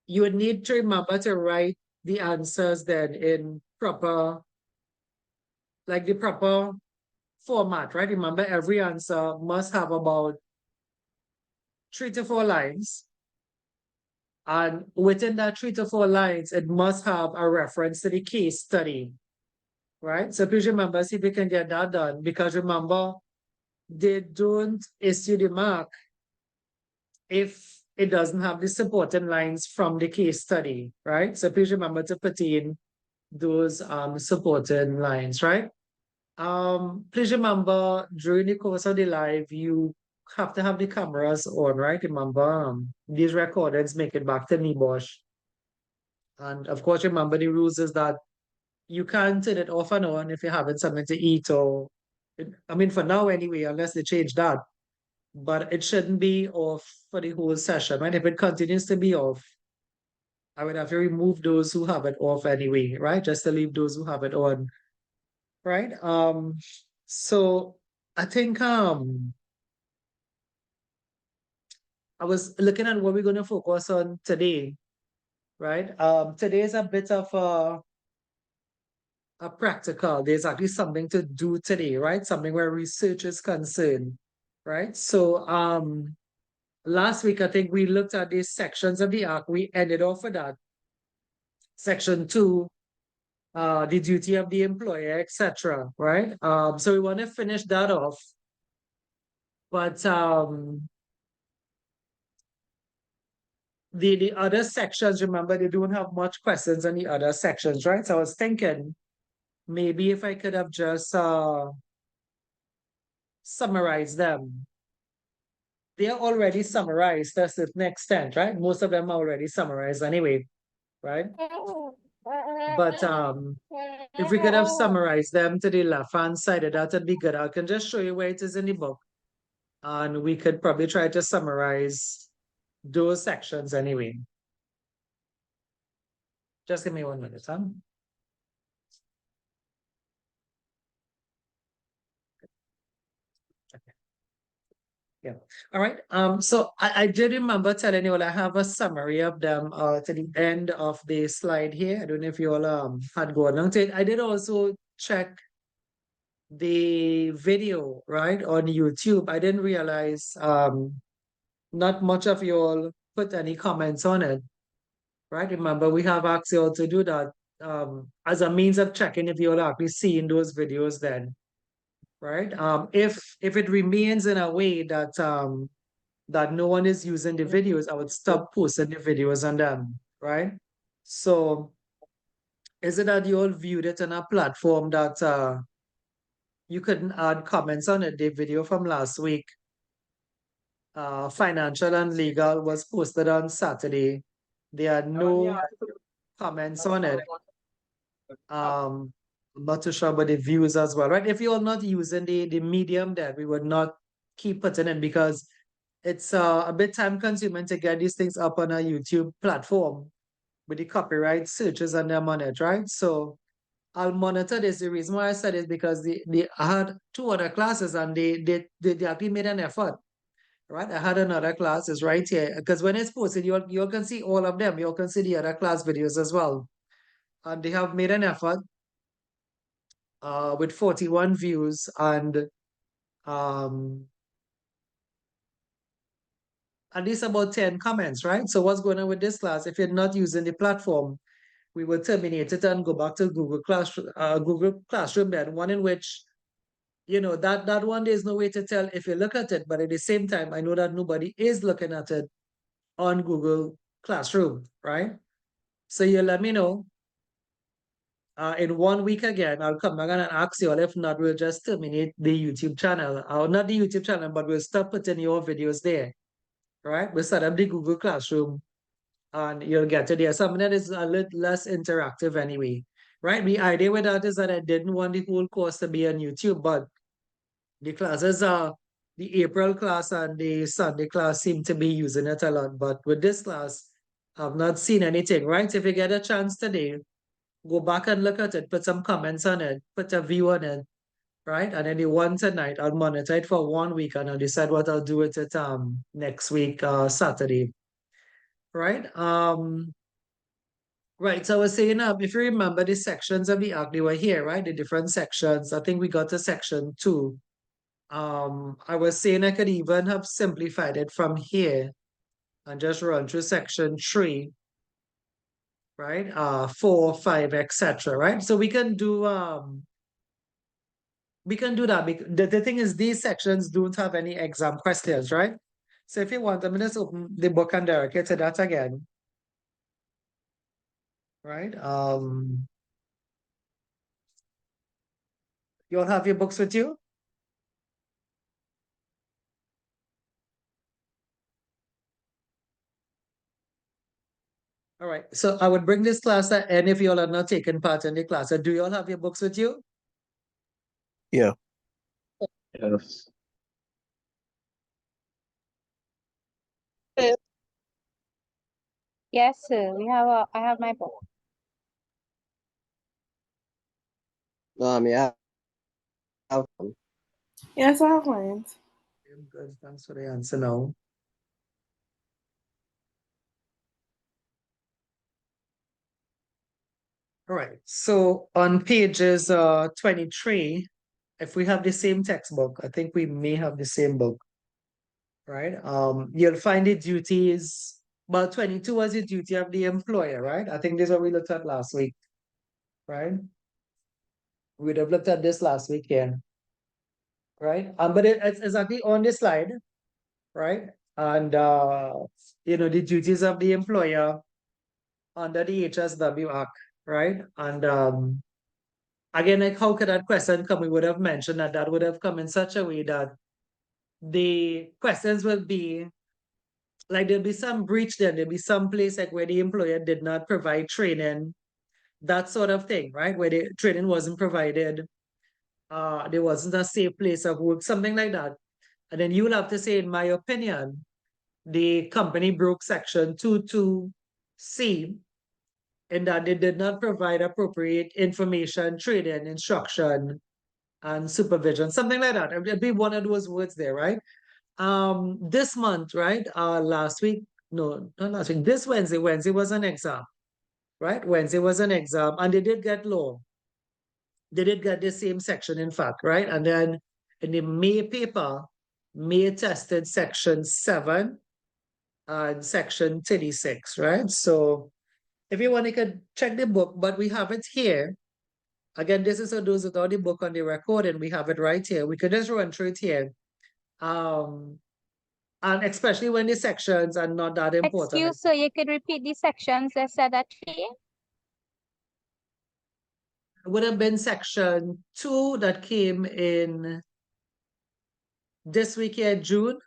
you would need to remember to write the answers then in proper, like the proper format, right? Remember, every answer must have about 3 to 4 lines. And within that 3 to 4 lines, it must have a reference to the case study, right? So please remember, see if we can get that done, because remember, they don't issue the mark if it doesn't have the supporting lines from the case study, right? So please remember to put in those supporting lines, right? Please remember, during the course of the live, you have to have the cameras on, right? Remember, these recordings make it back to Nibosh. And of course, remember the rules is that you can't turn it off and on if you're having something to eat or, I mean, for now anyway, unless they change that. But it shouldn't be off for the whole session, right? If it continues to be off, I would have to remove those who have it off anyway, right? Just to leave those who have it on, right? So I think I was looking at what we're going to focus on today, right? Today is a bit of a practical. There's actually something to do today, right? Something where research is concerned, right? So last week I think we looked at these sections of the Act. We ended off with that. Section 2, the duty of the employer, etc. Right? So we want to finish that off. But the other sections, remember, they don't have much questions on the other sections, right? So I was thinking maybe if I could have just summarized them. They are already summarized to a certain extent, right? Most of them are already summarized anyway, right? But if we could have summarized them to the left-hand side, that would be good. I can just show you where it is in the book. And we could probably try to summarize those sections anyway. Just give me 1 minute, huh? Yeah. All right. So I did remember telling you all I have a summary of them to the end of the slide here. I don't know if you all had gone on to it. I did also check the video, right, on YouTube. I didn't realize not much of you all put any comments on it. Right. Remember, we have asked you all to do that as a means of checking if you're actually seeing those videos then. Right. If it remains in a way that that no one is using the videos, I would stop posting the videos on them, right? So is it that you all viewed it on a platform that you couldn't add comments on it? The video from last week, financial and legal, was posted on Saturday. There are no comments on it. I'm not too sure about the views as well, right? If you're not using the medium, then we would not keep putting it because it's a bit time consuming to get these things up on a YouTube platform with the copyright searches and them on it, right? So I'll monitor this. The reason why I said it because I had 2 other classes and they actually made an effort, right? I had another class is right here because when it's posted, you can see all of them. You can see the other class videos as well. And they have made an effort with 41 views and at least about 10 comments, right? So what's going on with this class? If you're not using the platform, we will terminate it and go back to Google Classroom then, one in which, you know, that one there's no way to tell if you look at it, but at the same time, I know that nobody is looking at it on Google Classroom, right? So you let me know. In 1 week again, I'll come back and ask you all. If not, we'll just terminate the YouTube channel. Not the YouTube channel, but we'll stop putting your videos there, right? We'll set up the Google Classroom and you'll get to there. Something that is a little less interactive anyway, right? The idea with that is that I didn't want the whole course to be on YouTube, but the classes are, the April class and the Sunday class seem to be using it a lot. But with this class, I've not seen anything, right? If you get a chance today, go back and look at it, put some comments on it, put a view on it, right? And then the one tonight, I'll monitor it for 1 week and I'll decide what I'll do with it next week, Saturday, right? Right. So I was saying, if you remember the sections of the act, they were here, right? The different sections. I think we got to section 2. I was saying I could even have simplified it from here and just run through section 3, right? 4, 5, etc. Right? So we can do that. The thing is, these sections don't have any exam questions, right? So if you want, I'm gonna just open the book and direct you to that again. Right? You all have your books with you? All right. So I would bring this class and if you all are not taking part in the class, do you all have your books with you? Yeah. Yes. Yes, sir. I have my book. Yeah. Yes, I have mine. Good. Thanks for the answer now. All right. So on pages 23, if we have the same textbook, I think we may have the same book, right? You'll find the duties. Well, 22 was the duty of the employer, right? I think this is what we looked at last week, right? We'd have looked at this last week, yeah. Right? But it's exactly on the slide, right? And the duties of the employer under the HSW Act, right? And again, like how could that question come? We would have mentioned that would have come in such a way that the questions will be like there'll be some breach there, there'll be some place like where the employer did not provide training, that sort of thing, right? Where the training wasn't provided, there wasn't a safe place of work, something like that. And then you'll have to say, in my opinion, the company broke section 22C in that they did not provide appropriate information, training, instruction, and supervision, something like that. It'd be one of those words there, right? This month, right? Last week, no, not last week, this Wednesday was an exam, right? Wednesday was an exam, and they did get law. They did get the same section, in fact, right? And then in the May paper, May tested section 7 and section 36, right? So if you want, you could check the book, but we have it here. Again, this is for those without the book on the record, and we have it right here. We could just run through it here. And especially when the sections are not that important. Excuse, sir, you could repeat the sections that said that here? It would have been section 2 that came in this week here, June.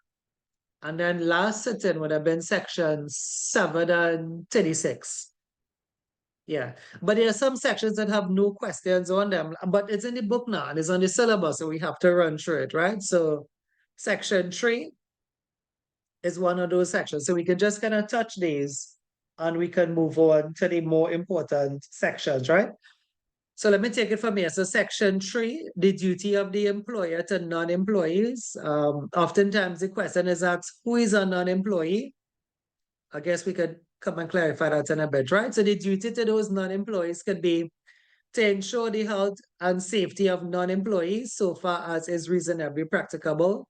And then last sitting would have been section 7 and 36. Yeah, but there are some sections that have no questions on them, but it's in the book now and it's on the syllabus, so we have to run through it, right? So section 3 is one of those sections. So we can just kind of touch these and we can move on to the more important sections, right? So let me take it from here. So section 3, the duty of the employer to non-employees. Oftentimes the question is asked, who is a non-employee? I guess we could come and clarify that in a bit, right? So the duty to those non-employees could be to ensure the health and safety of non-employees so far as is reasonably practicable.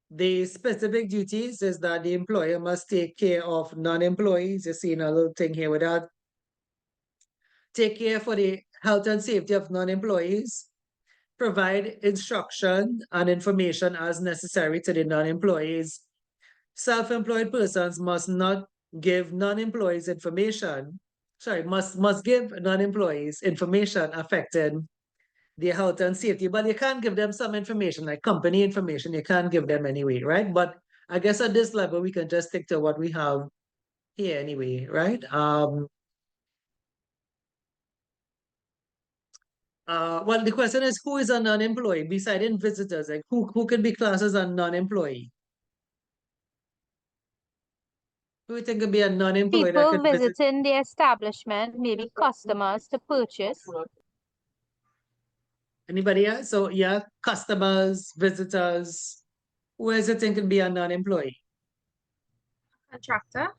The specific duties is that the employer must take care of non-employees. You're seeing a little thing here with that. Take care for the health and safety of non-employees, provide instruction and information as necessary to the non-employees. Self-employed persons must not give non-employees information, must give non-employees information affecting their health and safety, but you can't give them some information, like company information, you can't give them anyway, right? But I guess at this level, we can just stick to what we have here anyway, right? Well, the question is, who is a non-employee besides visitors? Like who can be classed as a non-employee? Who do you think could be a non-employee that People could visit? visiting the establishment, maybe customers to purchase. Anybody else? So yeah, customers, visitors. Who else you think can be a non-employee? Contractor.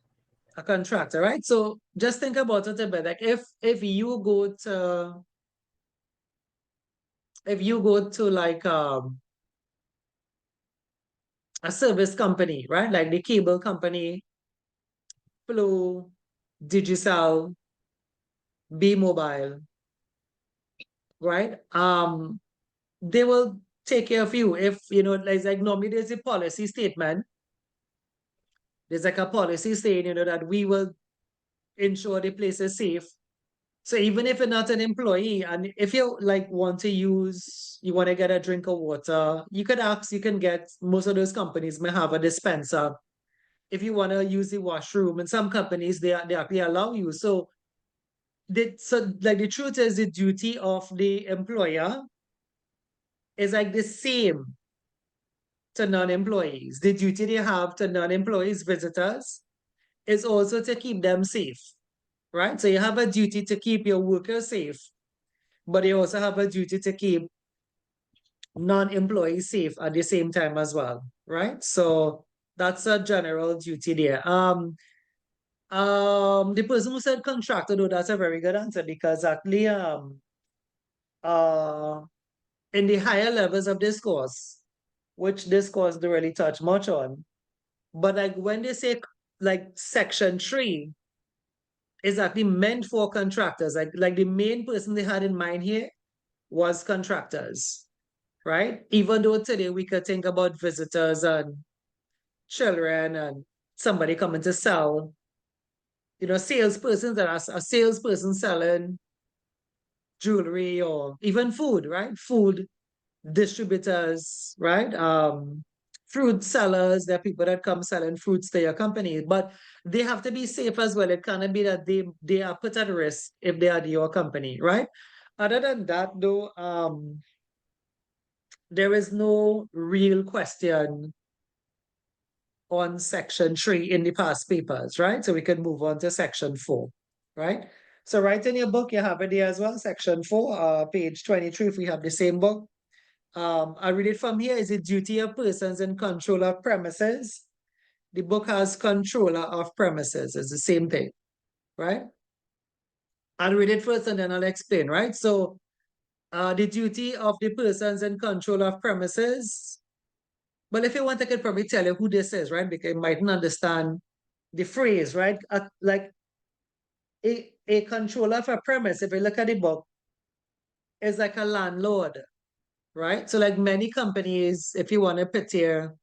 A contractor, right? So just think about it a bit. Like if you go to like a service company, right? Like the cable company, Flow, Digicel, B-Mobile, right? They will take care of you if you know, like normally there's a policy statement. There's like a policy saying, you know, that we will ensure the place is safe. So even if you're not an employee, and if you like want to you want to get a drink of water, you could ask, you can get, most of those companies may have a dispenser. If you want to use the washroom, and some companies they actually allow you. So like the truth is the duty of the employer is like the same to non-employees. The duty they have to non-employees, visitors, is also to keep them safe, right? So you have a duty to keep your workers safe, but you also have a duty to keep non-employees safe at the same time as well, right? So that's a general duty there. The person who said contractor, though, that's a very good answer because actually, in the higher levels of this course, which this course don't really touch much on, but like when they say like section 3 is actually meant for contractors, like the main person they had in mind here was contractors, right? Even though today we could think about visitors and children and somebody coming to sell, you know, salespersons that are a salesperson selling jewelry or even food, right? Food distributors, right? Fruit sellers, there are people that come selling fruits to your company, but they have to be safe as well. It cannot be that they are put at risk if they are your company, right? Other than that, though, there is no real question on section 3 in the past papers, right? So we can move on to section 4, right? So right in your book, you have it there as well, section 4, page 23, if we have the same book. I read it from here. Is it duty of persons in control of premises? The book has controller of premises. It's the same thing, right? I'll read it first and then I'll explain, right? So the duty of the persons in control of premises. But if you want, I could probably tell you who this is, right? Because you mightn't understand the phrase, right? Like a controller of a premise, if you look at the book, is like a landlord, right? So like many companies, if you want to picture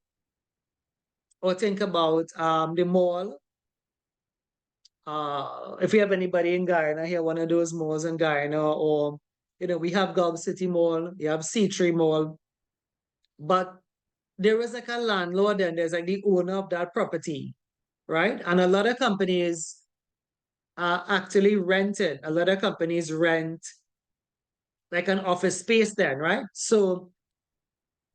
or think about the mall, if you have anybody in Guyana here, one of those malls in Guyana, or you know, we have Gulf City Mall, you have C3 Mall, but there is like a landlord and there's like the owner of that property, right? And a lot of companies are actually rented. A lot of companies rent like an office space then, right? So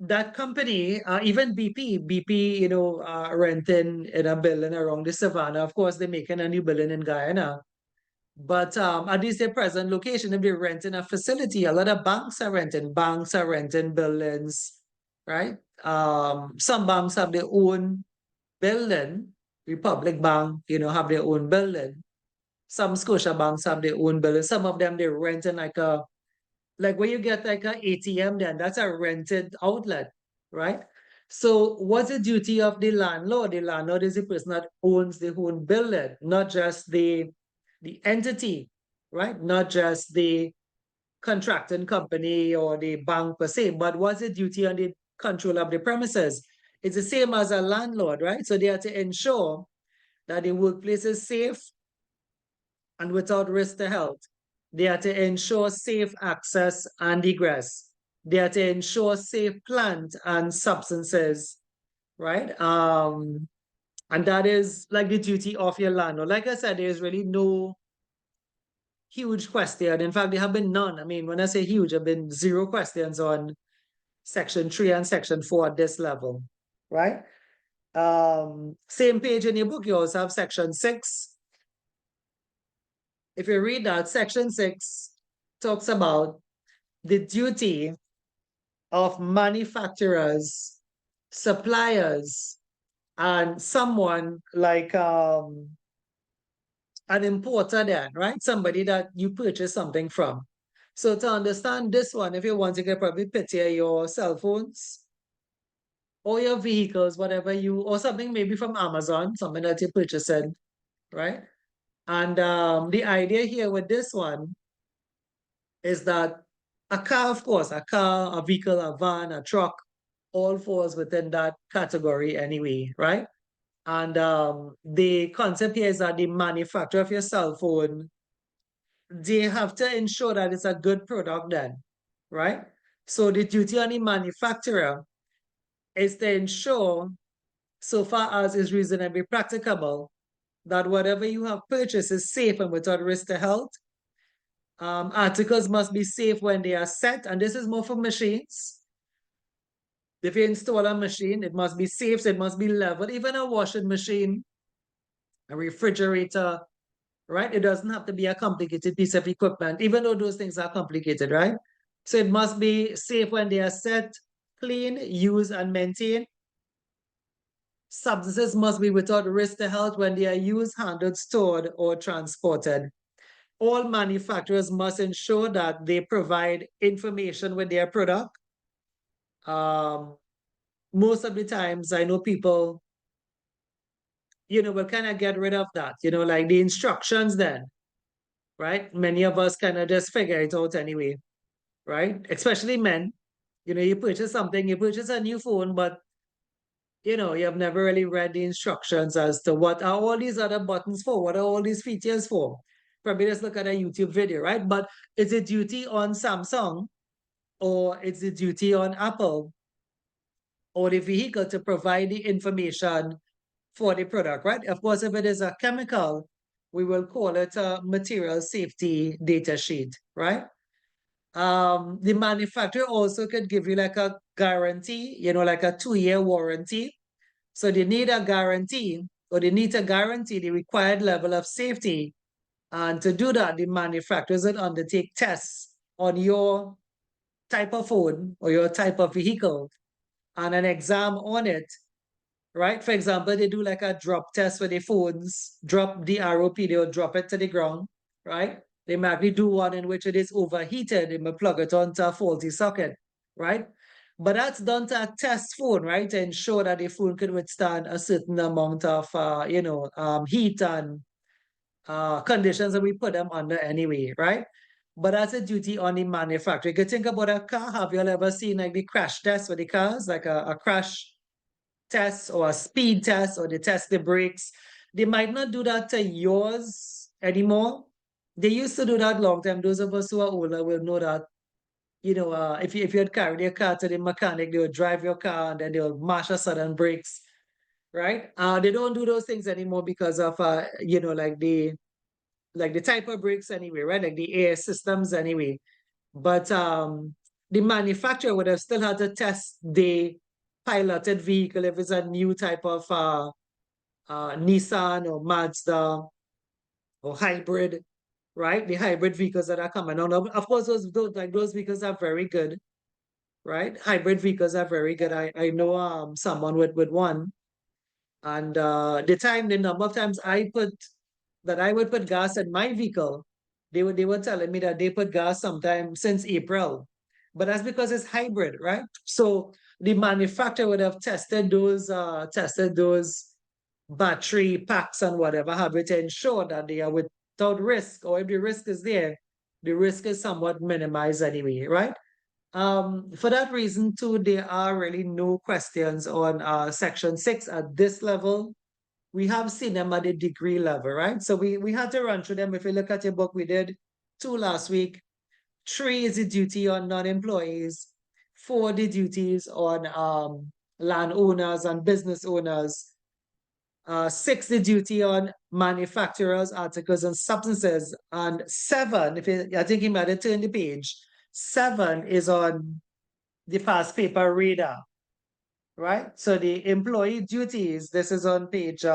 that company, even BP, you know, renting in a building around the savannah. Of course, they're making a new building in Guyana. But at least their present location, if they're renting a facility, a lot of banks are renting buildings, right? Some banks have their own building. Republic Bank, you know, have their own building. Some Scotia banks have their own building. Some of them they're renting like when you get like an ATM, then that's a rented outlet, right? So what's the duty of the landlord? The landlord is the person that owns the whole building, not just the entity, right? Not just the contracting company or the bank per se, but what's the duty on the control of the premises? It's the same as a landlord, right? So they have to ensure that the workplace is safe and without risk to health. They are to ensure safe access and egress. They are to ensure safe plant and substances, right? And that is like the duty of your landlord. Like I said, there's really no huge question. In fact, there have been none. I mean, when I say huge, there have been 0 questions on section 3 and section 4 at this level, right? Same page in your book, you also have section 6. If you read that, section 6 talks about the duty of manufacturers, suppliers, and someone like an importer then, right? Somebody that you purchase something from. So to understand this one, if you want, you can probably picture your cell phones or your vehicles, whatever you, or something maybe from Amazon, something that you're purchasing, right? And the idea here with this one is that a car, of course, a car, a vehicle, a van, a truck, all falls within that category anyway, right? And the concept here is that the manufacturer of your cell phone, they have to ensure that it's a good product then, right? So the duty on the manufacturer is to ensure, so far as is reasonably practicable, that whatever you have purchased is safe and without risk to health. Articles must be safe when they are set, and this is more for machines. If you install a machine, it must be safe, so it must be leveled. Even a washing machine, a refrigerator, right? It doesn't have to be a complicated piece of equipment, even though those things are complicated, right? So it must be safe when they are set, clean, used, and maintained. Substances must be without risk to health when they are used, handled, stored, or transported. All manufacturers must ensure that they provide information with their product. Most of the times, I know people, will kind of get rid of that, like the instructions then, right? Many of us kind of just figure it out anyway, right? Especially men. You purchase something, you purchase a new phone, but you have never really read the instructions as to what are all these other buttons for, what are all these features for. Probably just look at a YouTube video, right? But is it duty on Samsung or is it duty on Apple or the vehicle to provide the information for the product, right? Of course, if it is a chemical, we will call it a material safety data sheet, right? The manufacturer also could give you like a guarantee, like a 2-year warranty. So they need a guarantee, or they need to guarantee the required level of safety. And to do that, the manufacturers would undertake tests on your type of phone or your type of vehicle and an exam on it, right? For example, they do like a drop test for the phones, drop the ROP, they'll drop it to the ground, right? They might do one in which it is overheated, they may plug it onto a faulty socket, right? But that's done to a test phone, right? To ensure that the phone can withstand a certain amount of, heat and conditions that we put them under anyway, right? But that's a duty on the manufacturer. You could think about a car. Have you all ever seen like the crash test for the cars, like a crash test or a speed test, or they test the brakes? They might not do that to yours anymore. They used to do that long time. Those of us who are older will know that, if you had carried your car to the mechanic, they would drive your car and then they would mash a sudden brakes, right? They don't do those things anymore because of, like the type of brakes anyway, right? Like the air systems anyway. But the manufacturer would have still had to test the piloted vehicle if it's a new type of Nissan or Mazda or hybrid, right? The hybrid vehicles that are coming on. Of course, those vehicles are very good, right? Hybrid vehicles are very good. I know someone with one. And the number of times I would put gas in my vehicle, they were telling me that they put gas sometime since April. But that's because it's hybrid, right? So the manufacturer would have tested those battery packs and whatever have it to ensure that they are without risk, or if the risk is there, the risk is somewhat minimized anyway, right? For that reason too, there are really no questions on Section 6 at this level. We have seen them at the degree level, right? So we had to run through them. If you look at your book, we did 2 last week. 3 is the duty on non-employees. 4, the duties on landowners and business owners. 6, the duty on manufacturers, articles, and substances. And 7, I think you might have turned the page. 7 is on the past paper reader, right? So the employee duties, this is on page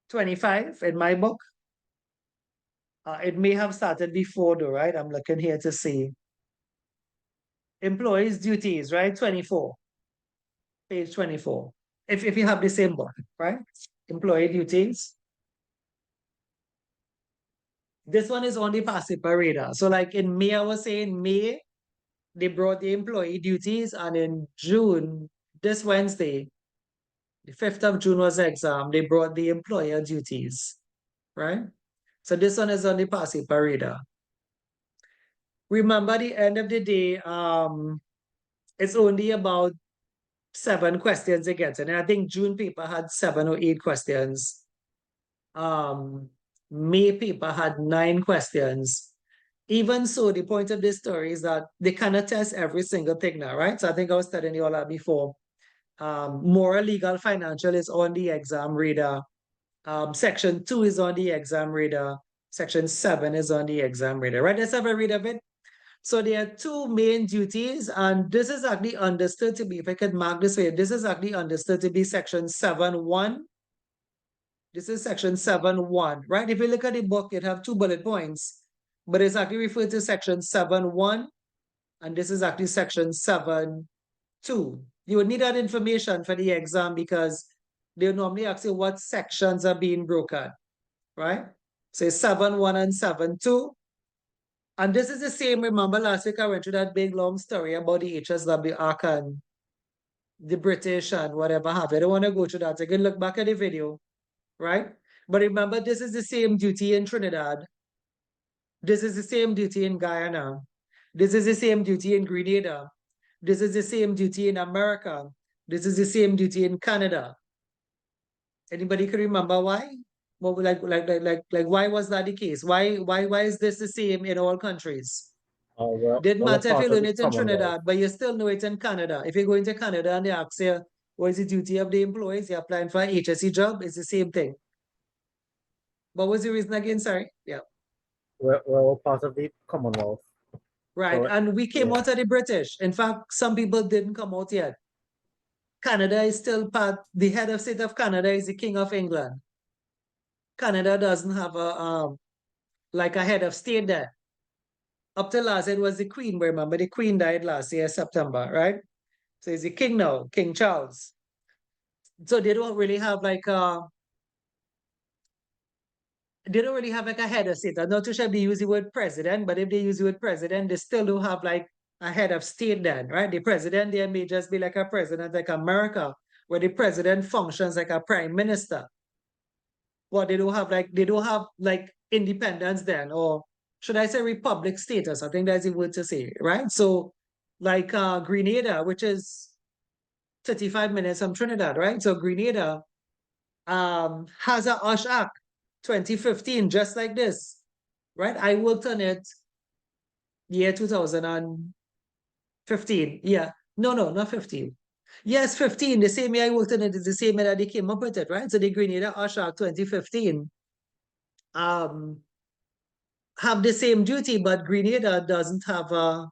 25 in my book. It may have started before though, right? I'm looking here to see. Employees' duties, right? 24. Page 24. If you have the same book, right? Employee duties. This one is on the passive radar. So like in May, I was saying May, they brought the employee duties, and in June, this Wednesday, the 5th of June was the exam, they brought the employer duties, right? So this one is on the passive radar. Remember, the end of the day, it's only about 7 questions they get. And I think June paper had 7 or 8 questions. May paper had 9 questions. Even so, the point of this story is that they cannot test every single thing now, right? So I think I was telling you all that before. Moral, legal, financial is on the exam radar. Section 2 is on the exam radar. Section 7 is on the exam radar, right? Let's have a read of it. So there are 2 main duties, and this is actually understood to be, if I could mark this way, this is actually understood to be section 7.1. This is section 7.1, right? If you look at the book, it have 2 bullet points, but it's actually referred to section 7.1, and this is actually section 7.2. You would need that information for the exam because they normally ask you what sections are being broken, right? So 7.1 and 7.2. And this is the same, remember last week I went through that big long story about the HSW Act and the British and whatever have you. I don't want to go through that. You can look back at the video, right? But remember, this is the same duty in Trinidad. This is the same duty in Guyana. This is the same duty in Grenada. This is the same duty in America. This is the same duty in Canada. Anybody can remember why? Well, why was that the case? Why is this the same in all countries? Didn't matter if you learn it in Trinidad, but you still know it in Canada. If you go into Canada and they ask you, what is the duty of the employees? You're applying for an HSE job, it's the same thing. What was the reason again? Sorry. Yeah. We're all part of the Commonwealth. Right. So, And we came yeah. out of the British. In fact, some people didn't come out yet. Canada is still part, the head of state of Canada is the King of England. Canada doesn't have like a head of state there. Up till last, it was the Queen. Remember, the Queen died last year, September, right? So it's the King now, King Charles. So they don't really have like a head of state. I'm not too sure if they use the word president, but if they use the word president, they still don't have like a head of state then, right? The president there may just be like a president like America, where the president functions like a prime minister. But they don't have like independence then, or should I say republic status? I think that's the word to say, right? So like Grenada, which is 35 minutes from Trinidad, right? So Grenada has a HSW Act 2015, just like this, right? I worked on it year 2015. Yeah. No, not 15. Yes, 15. The same year I worked on it is the same year that they came up with it, right? So the Grenada HSW Act 2015 have the same duty, but Grenada doesn't have a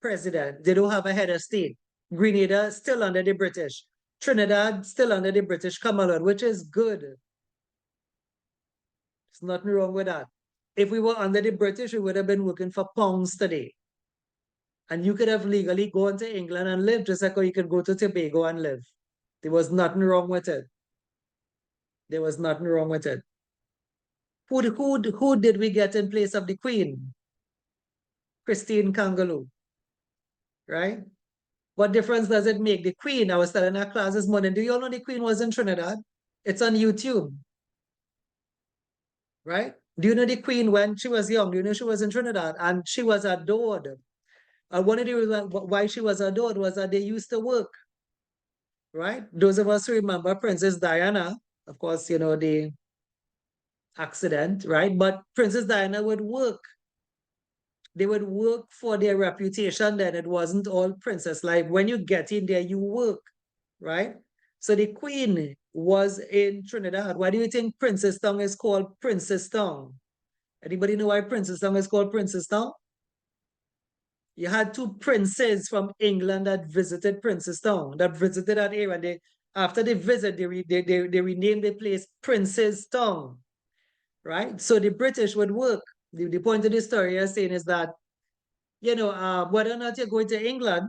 president. They don't have a head of state. Grenada still under the British. Trinidad still under the British Commonwealth, which is good. There's nothing wrong with that. If we were under the British, we would have been working for pounds today. And you could have legally gone to England and lived, just like how you could go to Tobago and live. There was nothing wrong with it. There was nothing wrong with it. Who did we get in place of the Queen? Christine Kangaloo, right? What difference does it make? The Queen, I was telling our class this morning, do you all know the Queen was in Trinidad? It's on YouTube, right? Do you know the Queen when she was young? Do you know she was in Trinidad? And she was adored. And one of the reasons why she was adored was that they used to work, right? Those of us who remember Princess Diana, of course, you know, the accident, right? But Princess Diana would work. They would work for their reputation, then it wasn't all princess life. When you get in there, you work, right? So the Queen was in Trinidad. Why do you think Princestown is called Princestown? Anybody know why Princestown is called Princestown? You had 2 princes from England that visited Princestown, that visited that area. After they visit, they renamed the place Princestown, right? So the British would work. The point of the story you're saying is that, whether or not you're going to England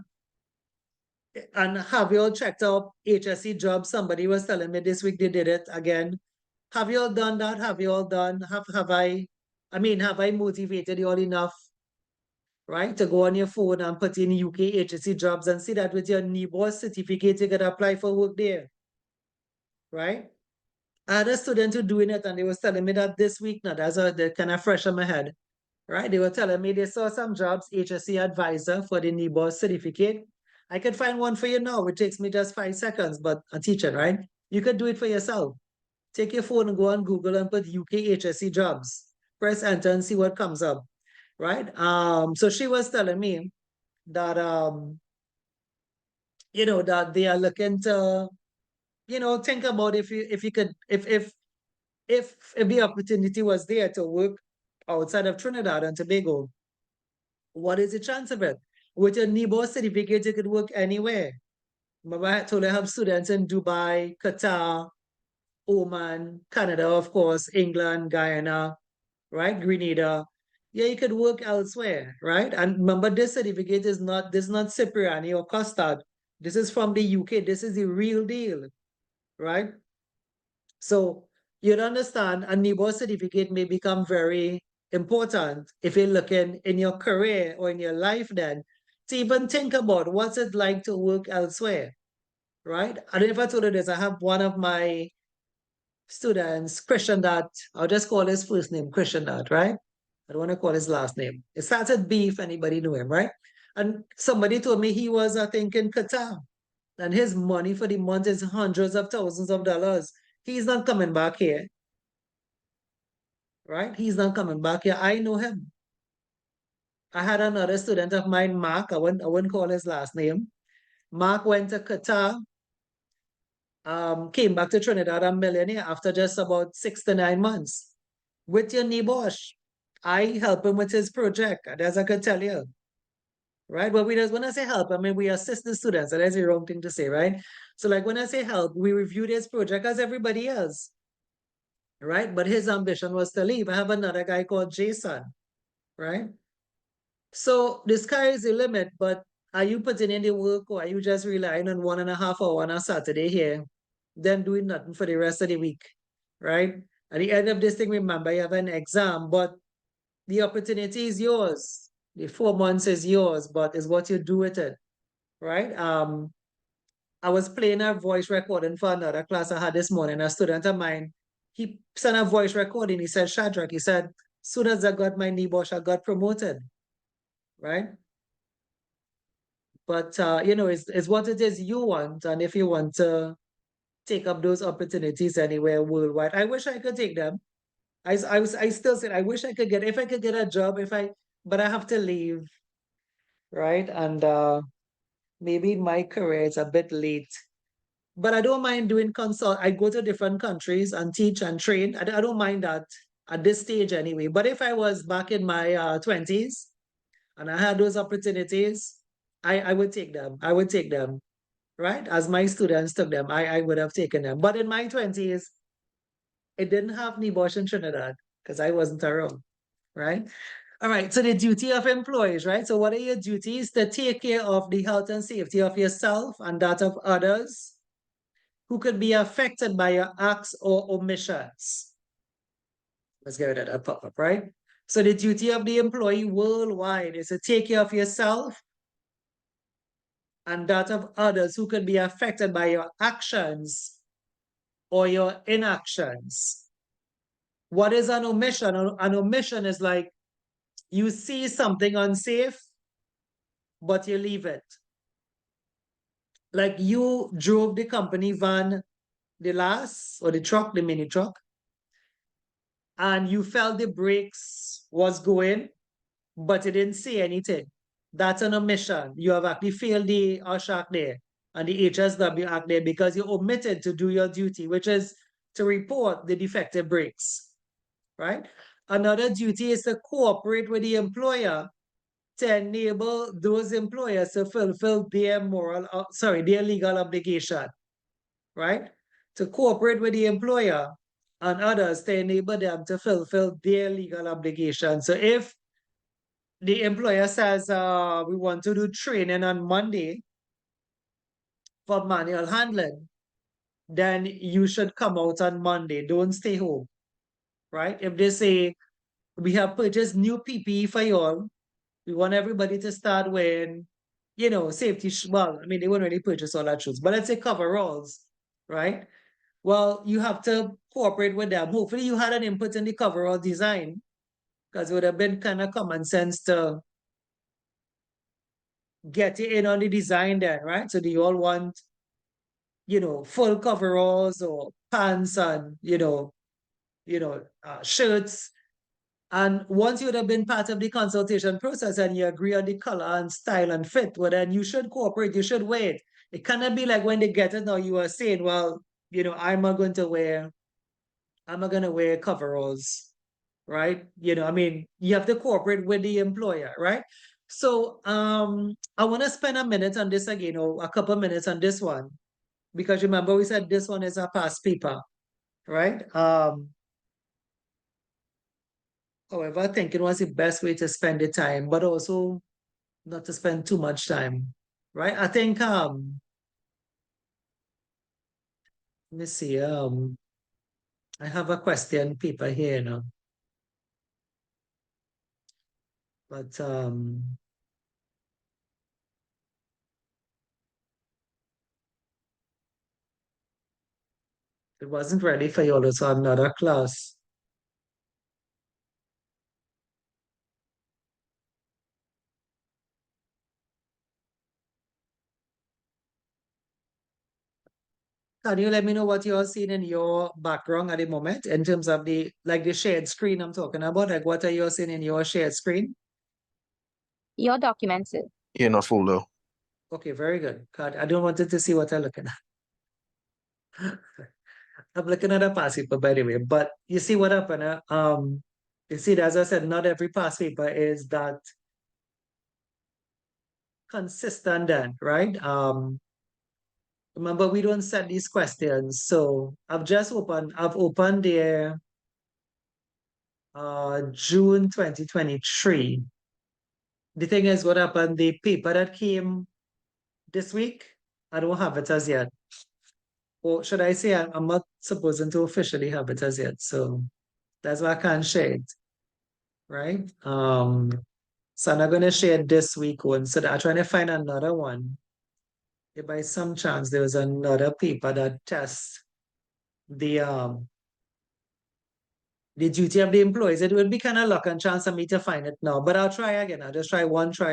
and have you all checked out HSC jobs, somebody was telling me this week they did it again. Have you all done that? Have you all done, have I motivated you all enough, right? To go on your phone and put in UK HSC jobs and see that with your NEBOS certificate, you can apply for work there, right? I had a student who doing it and they was telling me that this week, now that's the kind of fresh in my head, right? They were telling me they saw some jobs, HSC advisor for the NEBOS certificate. I could find one for you now. It takes me just 5 seconds, but a teacher, right? You could do it for yourself. Take your phone and go on Google and put UK HSC jobs. Press enter and see what comes up, right? So she was telling me that, that they are looking to, think about if you could, if the opportunity was there to work outside of Trinidad and Tobago, what is the chance of it? With your NEBOS certificate, you could work anywhere. Remember, I told you I have students in Dubai, Qatar, Oman, Canada, of course, England, Guyana, right? Grenada. Yeah, you could work elsewhere, right? And remember, this certificate is not Cipriani or custard. This is from the UK. This is the real deal, right? So you'd understand a NEBOS certificate may become very important if you're looking in your career or in your life then to even think about what's it like to work elsewhere, right? I don't know if I told you this, I have one of my students, Christian Dot, I'll just call his first name, Christian Dot, right? I don't want to call his last name. It starts with B if anybody knew him, right? And somebody told me he was, I think, in Qatar. And his money for the month is hundreds of thousands of dollars. He's not coming back here, right? He's not coming back here. I know him. I had another student of mine, Mark. I wouldn't call his last name. Mark went to Qatar, came back to Trinidad a millionaire after just about 6 to 9 months. With your NEBOSH, I help him with his project, as I could tell you. Right? But when I say help, I mean we assist the students, and that's the wrong thing to say, right? So like when I say help, we review this project as everybody else. Right? But his ambition was to leave. I have another guy called Jason, right? So the sky is the limit, but are you putting in the work or are you just relying on 1.5 hours on a Saturday here, then doing nothing for the rest of the week, right? At the end of this thing, remember you have an exam, but the opportunity is yours. The 4 months is yours, but it's what you do with it, right? I was playing a voice recording for another class I had this morning. A student of mine, he sent a voice recording. He said, Shadrach, he said, soon as I got my NEBOSH, I got promoted, right? But, it's what it is you want. And if you want to take up those opportunities anywhere worldwide, I wish I could take them. I still said, I wish I could if I could get a job, but I have to leave, right? And maybe my career is a bit late, but I don't mind doing consult. I go to different countries and teach and train. I don't mind that at this stage anyway. But if I was back in my 20s and I had those opportunities, I would take them. I would take them, right? As my students took them, I would have taken them. But in my 20s, it didn't have NEBOSH in Trinidad because I wasn't around, right? All right, so the duty of employees, right? So what are your duties? To take care of the health and safety of yourself and that of others who could be affected by your acts or omissions. Let's get rid of that pop-up, right? So the duty of the employee worldwide is to take care of yourself and that of others who could be affected by your actions or your inactions. What is an omission? An omission is like you see something unsafe, but you leave it. Like you drove the company van, the last, or the truck, the mini truck, and you felt the brakes was going, but you didn't say anything. That's an omission. You have actually failed the OSH Act there and the HSW Act there because you omitted to do your duty, which is to report the defective brakes, right? Another duty is to cooperate with the employer to enable those employers to fulfill their their legal obligation, right? To cooperate with the employer and others to enable them to fulfill their legal obligations. So if the employer says, we want to do training on Monday for manual handling, then you should come out on Monday. Don't stay home, right? If they say, we have purchased new PPE for you all, we want everybody to start wearing, safety, well, I mean, they won't really purchase all that shoes, but let's say coveralls, right? Well, you have to cooperate with them. Hopefully you had an input in the coverall design, because it would have been kind of common sense to get it in on the design then, right? So do you all want, full coveralls or pants and, shirts? And once you would have been part of the consultation process and you agree on the color and style and fit, well, then you should cooperate, you should wear it. It cannot be like when they get it now, you are saying, well, I'm not going to wear coveralls, right? I mean, you have to cooperate with the employer, right? So I want to spend a minute on this again, or a couple minutes on this one, because remember we said this one is a past paper, right? However, I think it was the best way to spend the time, but also not to spend too much time, right? I think let me see, I have a question paper here now. But it wasn't ready for you all, so another class. Can you let me know what you're seeing in your background at the moment in terms of the shared screen I'm talking about? Like what are you seeing in your shared screen? Your documents. Yeah, not full though. Okay, very good. God, I don't wanted to see what I'm looking at. I'm looking at a past paper, by the way, but you see what happened? You see, as I said, not every past paper is that consistent then, right? Remember, we don't set these questions. So I've opened the June 2023. The thing is, what happened, the paper that came this week, I don't have it as yet. Or should I say, I'm not supposed to officially have it as yet. So that's why I can't share it, right? So I'm not going to share it this week one. So I'm trying to find another one. If by some chance there was another paper that tests the duty of the employees, it would be kind of luck and chance for me to find it now. But I'll try again. I'll just try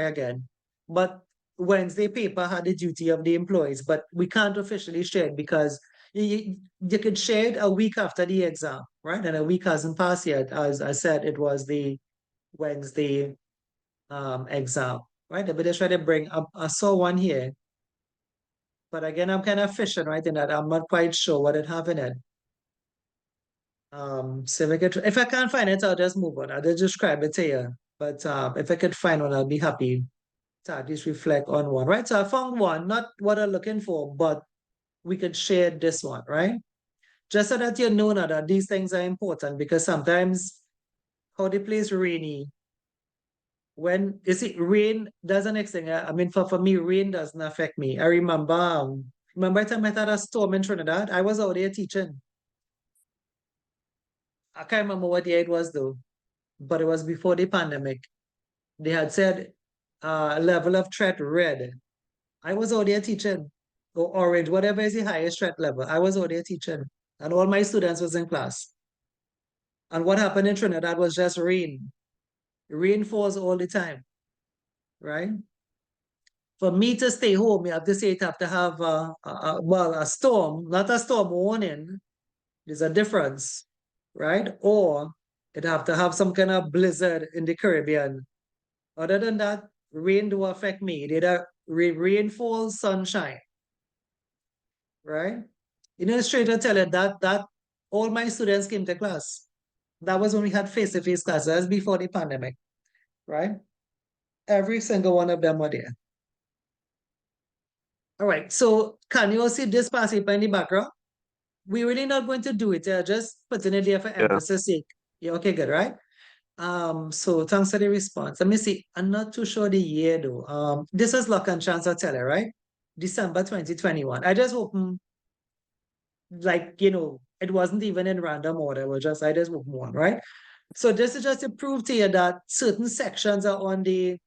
again. But Wednesday paper had the duty of the employees, but we can't officially share it because you could share it a week after the exam, right? And a week hasn't passed yet. As I said, it was the Wednesday exam, right? But just try to bring up, I saw one here. But again, I'm kind of fishing, right? In that I'm not quite sure what it have in it. So if I can't find it, I'll just move on. I'll just describe it to you. But if I could find one, I'll be happy to at least reflect on one, right? So I found one, not what I'm looking for, but we could share this one, right? Just so that you know now that these things are important, because sometimes how the place rainy, when you see rain doesn't extend. I mean, for me, rain doesn't affect me. I remember the time I had a storm in Trinidad, I was out there teaching. I can't remember what year it was though, but it was before the pandemic. They had said level of threat red. I was out there teaching, or orange, whatever is the highest threat level. I was out there teaching, and all my students was in class. And what happened in Trinidad was just rain. Rain falls all the time, right? For me to stay home, you have to say it have to have a storm, not a storm warning. There's a difference, right? Or it have to have some kind of blizzard in the Caribbean. Other than that, rain do affect me. It either rainfall, sunshine, right? Straight to tell you that all my students came to class. That was when we had face-to-face classes. That's before the pandemic, right? Every single one of them were there. All right, so can you see this past paper in the background? we're really not going to do it. Just putting it there for emphasis sake. Yeah, okay, good, right? So thanks for the response. Let me see. I'm not too sure the year though. This is Luck and Chance, I'll tell you, right? December 2021. I just opened, like, it wasn't even in random order. I just opened one, right? So this is just to prove to you that certain sections are on the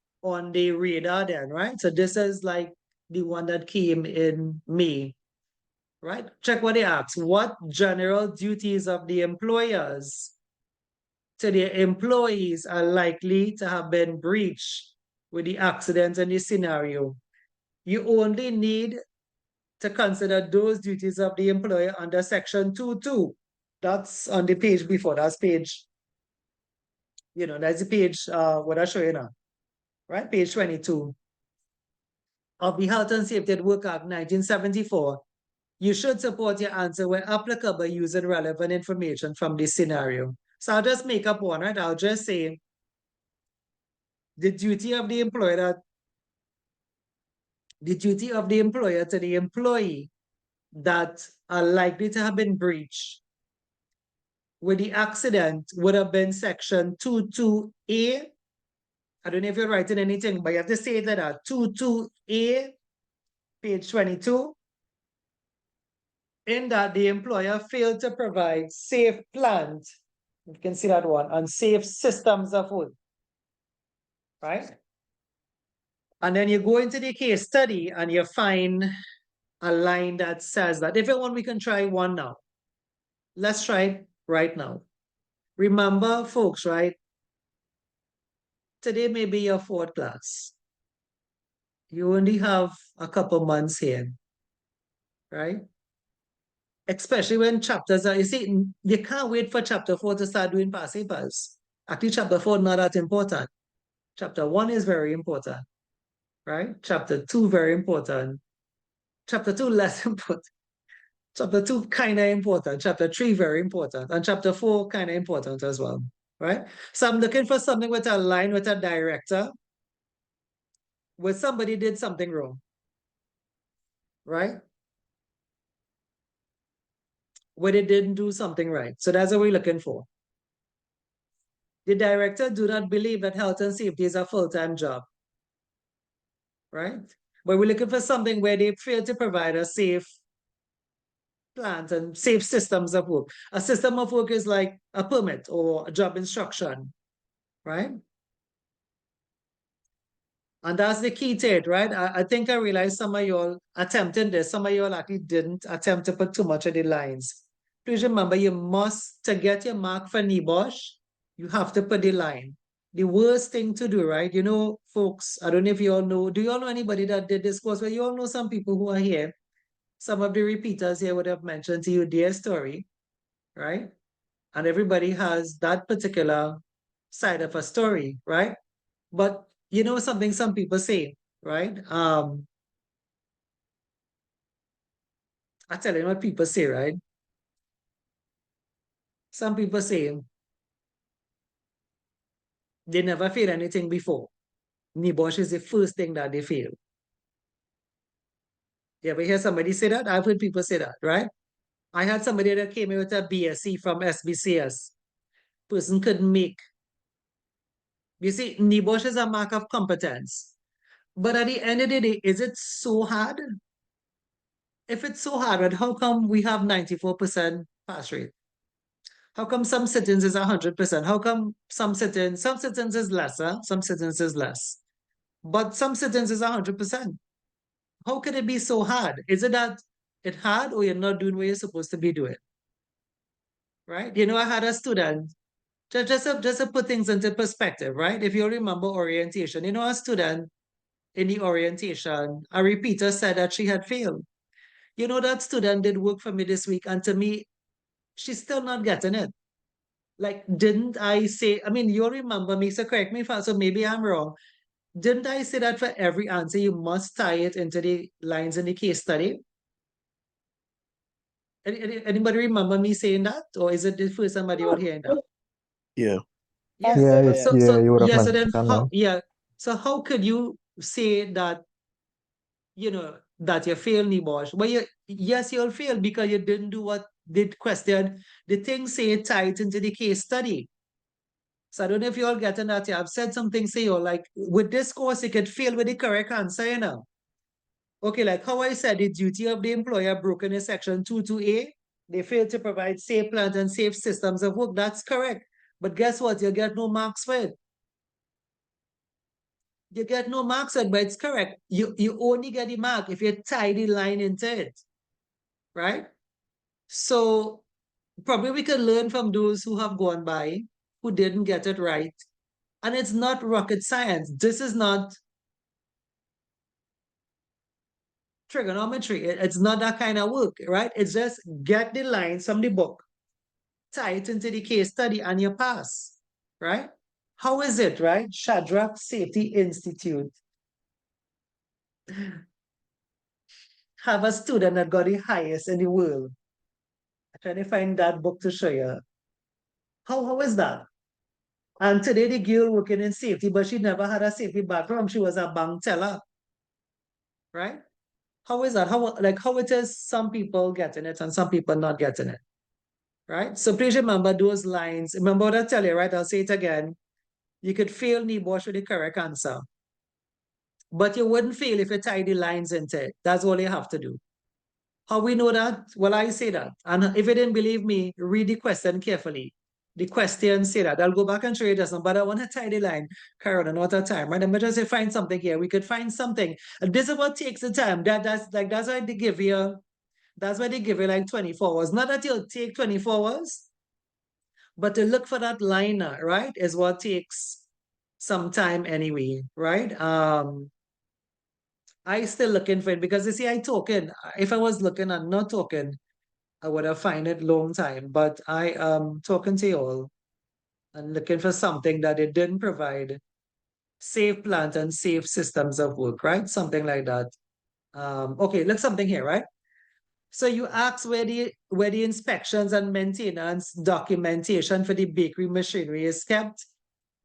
radar then, right? So this is like the one that came in May, right? Check what they ask. What general duties of the employers to their employees are likely to have been breached with the accident and the scenario? You only need to consider those duties of the employer under section 2.2. That's on the page before. That's page, that's the page, what I show you now, right? Page 22 of the Health and Safety at Work Act 1974. You should support your answer when applicable using relevant information from this scenario. So I'll just make up one, right? I'll just say the duty of the employer to the employee that are likely to have been breached with the accident would have been section 2.2a. I don't know if you're writing anything, but you have to say that 2.2a, page 22. In that the employer failed to provide safe plans, you can see that one, and safe systems of work, right? And then you go into the case study and you find a line that says that. If you want, we can try one now. Let's try it right now. Remember, folks, right? Today may be your 4th class. You only have a couple months here, right? Especially when chapters are, you see, you can't wait for chapter 4 to start doing past papers. Actually, chapter 4 not that important. Chapter 1 is very important, right? Chapter 2, very important. Chapter 2, less important. Chapter 2, kind of important. Chapter 3, very important. And chapter 4, kind of important as well, right? So I'm looking for something with a line with a director where somebody did something wrong, right? Where they didn't do something right. So that's what we're looking for. The director do not believe that health and safety is a full-time job, right? But we're looking for something where they fail to provide a safe plans and safe systems of work. A system of work is like a permit or a job instruction, right? And that's the key to it, right? I think I realized some of y'all attempted this. Some of y'all actually didn't attempt to put too much of the lines. Please remember, you must, to get your mark for NEBOSH, you have to put the line. The worst thing to do, right? Folks, I don't know if you all know, do you all know anybody that did this course? Well, you all know some people who are here. Some of the repeaters here would have mentioned to you their story, right? And everybody has that particular side of a story, right? But you know something some people say, right? I tell you what people say, right? Some people say they never failed anything before. NEBOSH is the first thing that they fail. You ever hear somebody say that? I've heard people say that, right? I had somebody that came in with a BSc from SBCS. Person couldn't make. You see, NEBOSH is a mark of competence. But at the end of the day, is it so hard? If it's so hard, how come we have 94% pass rate? How come some sit-ins is 100%? How come some sit-ins is lesser, some sit-ins is less? But some sit-ins is 100%. How could it be so hard? Is it that it's hard or you're not doing what you're supposed to be doing? Right? I had a student, just to put things into perspective, right? If you remember orientation, a student in the orientation, a repeater said that she had failed. That student did work for me this week, and to me, she's still not getting it. Like, didn't I say, you remember me, so correct me if so maybe I'm wrong. Didn't I say that for every answer, you must tie it into the lines in the case study? Anybody remember me saying that? Or is it the first somebody all hearing that? Yeah. Yeah. You would have So then mentioned how, that. yeah. So how could you say that, that you fail NIBOSH. Well, yes, you'll fail because you didn't do what the question, the thing say tied into the case study. So I don't know if you're all getting that. I've said something, say, you like, with this course, you could fail with the correct answer, you know. Okay, like how I said, the duty of the employer broken in section 22A, they failed to provide safe plans and safe systems of work. That's correct. But guess what? You get no marks for it. You get no marks for it, but it's correct. You only get the mark if you tie the line into it, right? So probably we can learn from those who have gone by, who didn't get it right. And it's not rocket science. This is not trigonometry. It's not that kind of work, right? It's just get the lines from the book, tie it into the case study, and you pass, right? How is it, right? Shadrach Safety Institute have a student that got the highest in the world. I'm trying to find that book to show you. How is that? And today the girl working in safety, but she never had a safety background. She was a bank teller, right? How is that? How it is some people getting it and some people not getting it, right? So please remember those lines. Remember what I tell you, right? I'll say it again. You could fail NIBOSH with the correct answer, but you wouldn't fail if you tie the lines into it. That's all you have to do. How we know that? Well, I say that. And if you didn't believe me, read the question carefully. The question say that. I'll go back and show you this one, but I want to tie the line. Carol, not a time, right? Let me just say, find something here. We could find something. And this is what takes the time. That's why they give you, that's why they give you like 24 hours. Not that you'll take 24 hours, but to look for that liner, right, is what takes some time anyway, right? I still looking for it because you see, I talking. If I was looking and not talking, I would have find it long time. But I am talking to you all and looking for something that it didn't provide safe plant and safe systems of work, right? Something like that. Okay, look something here, right? So you ask where the inspections and maintenance documentation for the bakery machinery is kept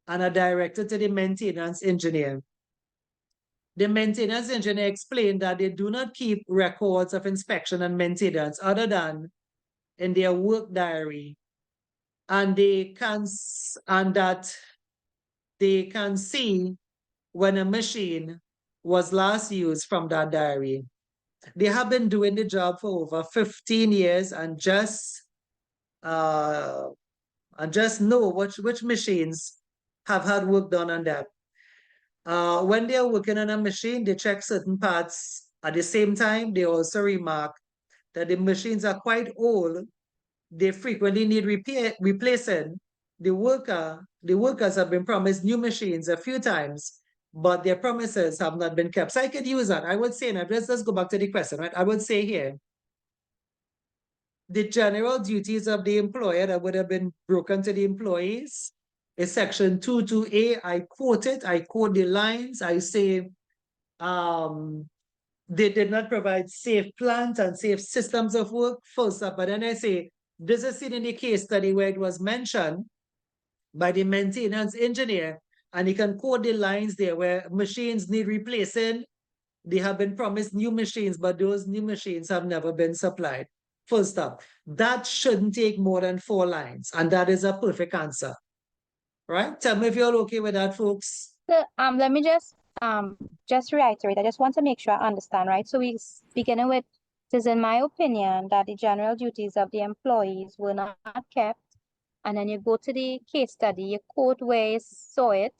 and are directed to the maintenance engineer. The maintenance engineer explained that they do not keep records of inspection and maintenance other than in their work diary, and that they can see when a machine was last used from that diary. They have been doing the job for over 15 years and just know which machines have had work done on them. When they're working on a machine, they check certain parts. At the same time, they also remark that the machines are quite old. They frequently need replacing. The workers have been promised new machines a few times, but their promises have not been kept. So I could use that. I would say, now let's go back to the question, right? I would say here, the general duties of the employer that would have been broken to the employees is section 22A. I quote it, I quote the lines, I say, they did not provide safe plans and safe systems of work, full stop. But then I say, this is seen in the case study where it was mentioned by the maintenance engineer, and you can quote the lines there where machines need replacing. They have been promised new machines, but those new machines have never been supplied. Full stop. That shouldn't take more than 4 lines, and that is a perfect answer. Right? Tell me if you're okay with that, folks. So, let me just reiterate. I just want to make sure I understand, right? So we beginning with, it is in my opinion that the general duties of the employees were not kept, and then you go to the case study, you quote where you saw it.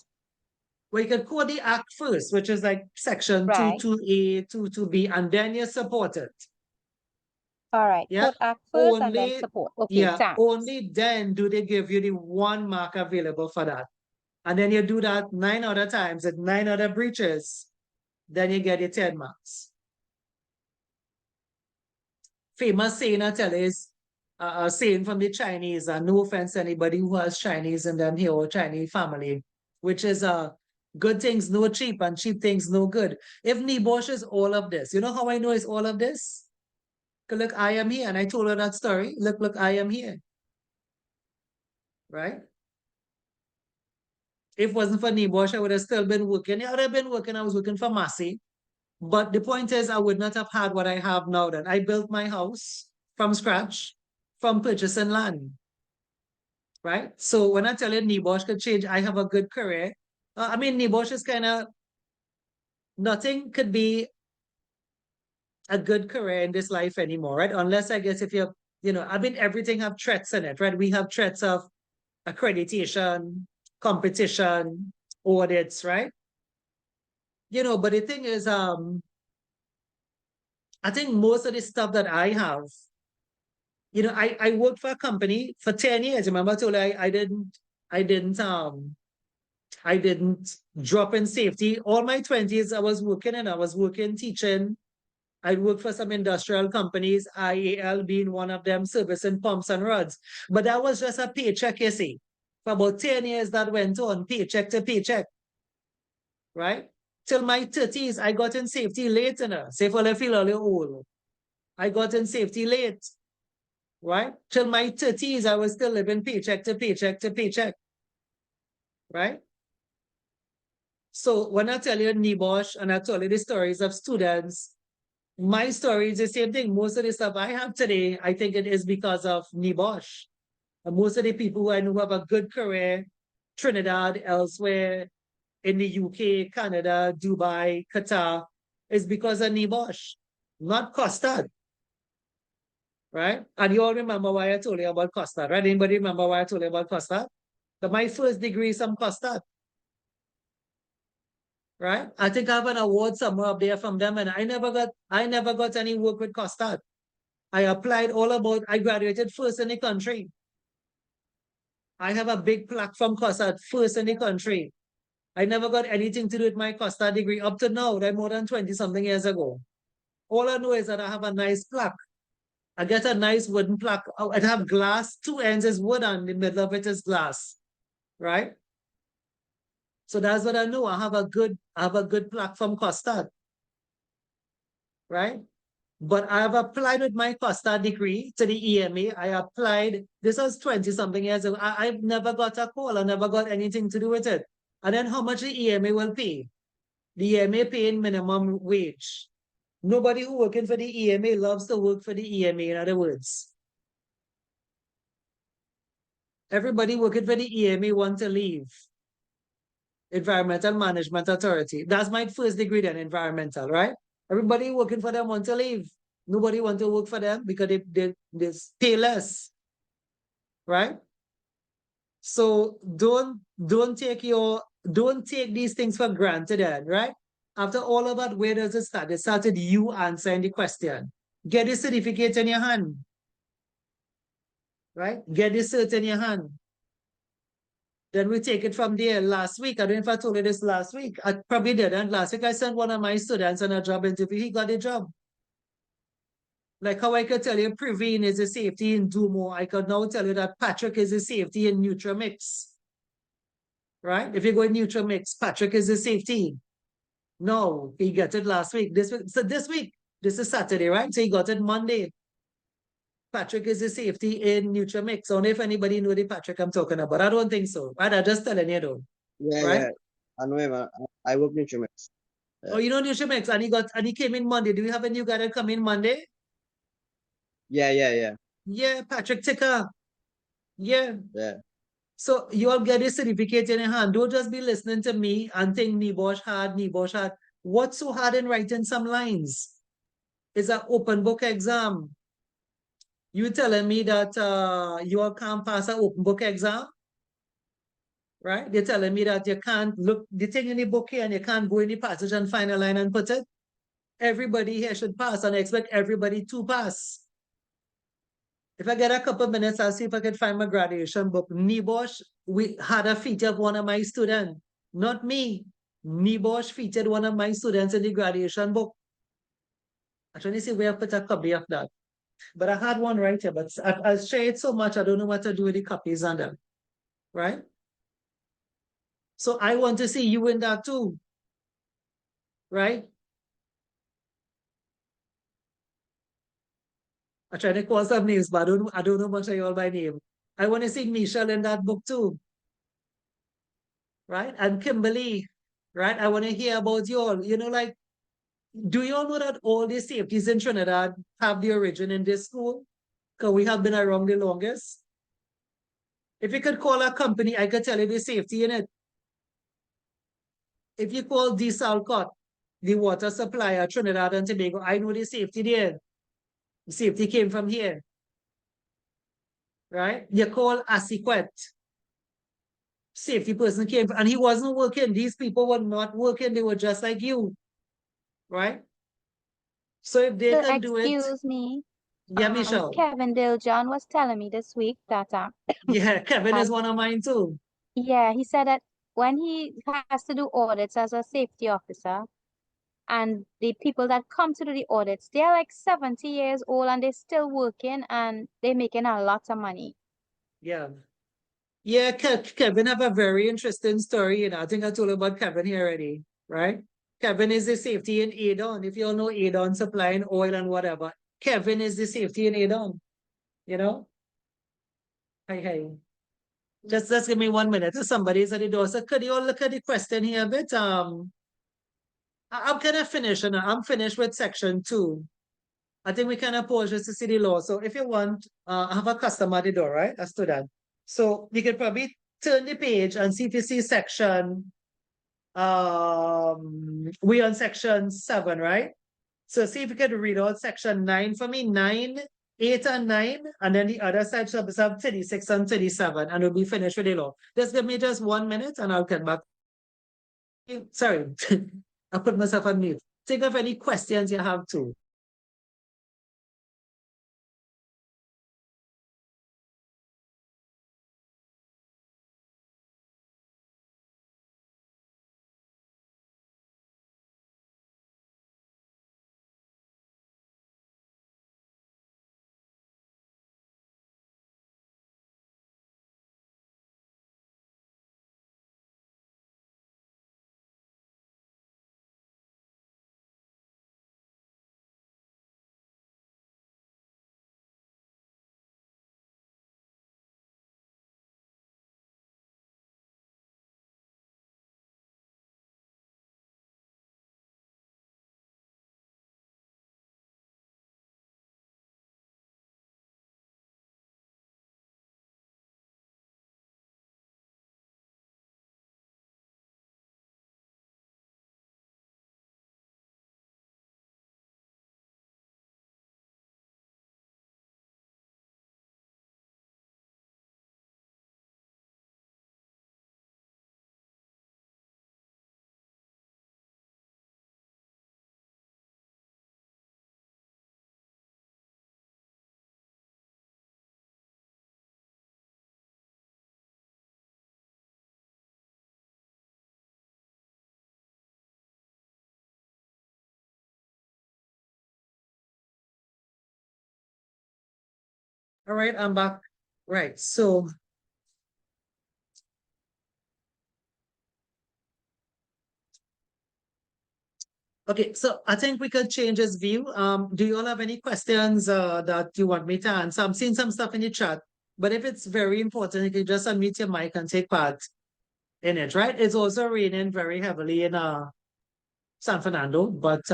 Well, you can quote the act first, which is like section Right. 22A, 22B, and then you support it. All right. Yeah. Quote act first and then Only, support. Okay, yeah, thanks. only then do they give you the 1 mark available for that. And then you do that 9 other times at 9 other breaches, then you get your 10 marks. Famous saying I tell is a saying from the Chinese, and no offense to anybody who has Chinese in them here or Chinese family, which is good things no cheap and cheap things no good. If NIBOSH is all of this, you know how I know it's all of this? Look, I am here, and I told her that story. Look, I am here. Right? If it wasn't for NIBOSH, I would have still been working. Yeah, I would have been working. I was working for Massey. But the point is, I would not have had what I have now then. I built my house from scratch, from purchasing land, right? So when I tell you NIBOSH could change, I have a good career. I mean, NIBOSH is kind of, nothing could be a good career in this life anymore, right? Unless I guess if you're, I mean, everything have threats in it, right? We have threats of accreditation, competition, audits, right? But the thing is, I think most of the stuff that I have, I worked for a company for 10 years. Remember I told you I didn't drop in safety. All my 20s, I was working, teaching. I worked for some industrial companies, IAL being one of them, servicing pumps and rods. But that was just a paycheck, you see. For about 10 years, that went on, paycheck to paycheck, right? Till my 30s, I got in safety late, say for I feel a little old. I got in safety late, right? Till my 30s, I was still living paycheck to paycheck to paycheck, right? So when I tell you NIBOSH and I tell you the stories of students, my story is the same thing. Most of the stuff I have today, I think it is because of NIBOSH. And most of the people who I know have a good career, Trinidad, elsewhere, in the UK, Canada, Dubai, Qatar, is because of NIBOSH, not Costard. Right? And you all remember why I told you about Costard, right? Anybody remember why I told you about Costard? My first degree is from Costard. Right? I think I have an award somewhere up there from them, and I never got any work with Costard. I applied I graduated first in the country. I have a big plaque from Costard, first in the country. I never got anything to do with my Costard degree up to now, right? More than 20 something years ago. All I know is that I have a nice plaque. I get a nice wooden plaque. It have glass, two ends is wood and the middle of it is glass, right? So that's what I know. I have a good plaque from Costard, right? But I have applied with my Costard degree to the EMA. I applied, this was 20 something years ago. I've never got a call. I never got anything to do with it. And then how much the EMA will pay? The EMA paying minimum wage. Nobody who working for the EMA loves to work for the EMA, in other words. Everybody working for the EMA want to leave. Environmental Management Authority. That's my first degree then, environmental, right? Everybody working for them want to leave. Nobody want to work for them because they pay less, right? So don't take these things for granted then, right? After all of that, where does it start? It started you answering the question. Get the certificate in your hand, right? Get the cert in your hand. Then we take it from there. Last week, I don't know if I told you this last week. I probably didn't. Last week, I sent one of my students on a job interview. He got the job. Like how I could tell you Praveen is a safety in Dumo, I could now tell you that Patrick is a safety in Nutramix. Right? If you go in Nutramix, Patrick is a safety. No, he got it last week. This week, this is Saturday, right? So he got it Monday. Patrick is a safety in Nutramix. I don't know if anybody know the Patrick I'm talking about. I don't think so. Right? I'm just telling you though. Yeah, right? yeah. I know him. I work in Nutramix. Oh, you know Nutramix, and he came in Monday. Do we have a new guy that come in Monday? Yeah. Yeah, Patrick Ticker. Yeah. Yeah. So you all get a certificate in your hand. Don't just be listening to me and think NIBOSH hard. What's so hard in writing some lines? It's an open book exam. You telling me that you all can't pass an open book exam? Right? They're telling me that you can't look the thing in the book here and you can't go in the passage and find a line and put it. Everybody here should pass, and I expect everybody to pass. If I get a couple minutes, I'll see if I can find my graduation book. NIBOSH, we had a feature of one of my students, not me. NIBOSH featured one of my students in the graduation book. I'm trying to see where I put a copy of that. But I had one right here, but I'll share it so much, I don't know what to do with the copies on them. Right? So I want to see you in that too. Right? I try to call some names, but I don't know much of you all by name. I want to see Michelle in that book too. Right? And Kimberly, right? I want to hear about you all. You know, like Do you all know that all the safeties in Trinidad have the origin in this school? Because we have been around the longest. If you could call a company, I could tell you the safety in it. If you call Desalcott, the water supplier, Trinidad and Tobago, I know the safety there. The safety came from here. Right? You call Asiquet, safety person came, and he wasn't working. These people were not working. They were just like you. Right? So if they So can do it, excuse me, yeah, Michelle. Kevin Diljon was telling me this week that Yeah, Kevin uh, is one of mine too. yeah, he said that when he has to do audits as a safety officer, and the people that come to do the audits, they're like 70 years old and they're still working and they're making a lot of money. Yeah. Yeah, Kevin have a very interesting story. I think I told you about Kevin here already, right? Kevin is the safety in Adon. If you all know Adon supplying oil and whatever, Kevin is the safety in Adon, you know? Hey. Just give me 1 minute. Somebody's at the door. So could you all look at the question here a bit? I'm kind of finished, and I'm finished with section 2. I think we can approach this to see the law. So if you want, I have a customer at the door, right? A student. So you could probably turn the page and see if you see section, we on section 7, right? So see if you could read out section 9 for me, 9, 8 and 9, and then the other side should have 36 and 37, and we'll be finished with the law. Just give me just 1 minute and I'll get back. Sorry, I put myself on mute. Think of any questions you have too. All right, I'm back. Right, so okay, so I think we could change his view. Do you all have any questions that you want me to answer? I'm seeing some stuff in the chat, but if it's very important, you can just unmute your mic and take part in it, right? It's also raining very heavily in San Fernando, but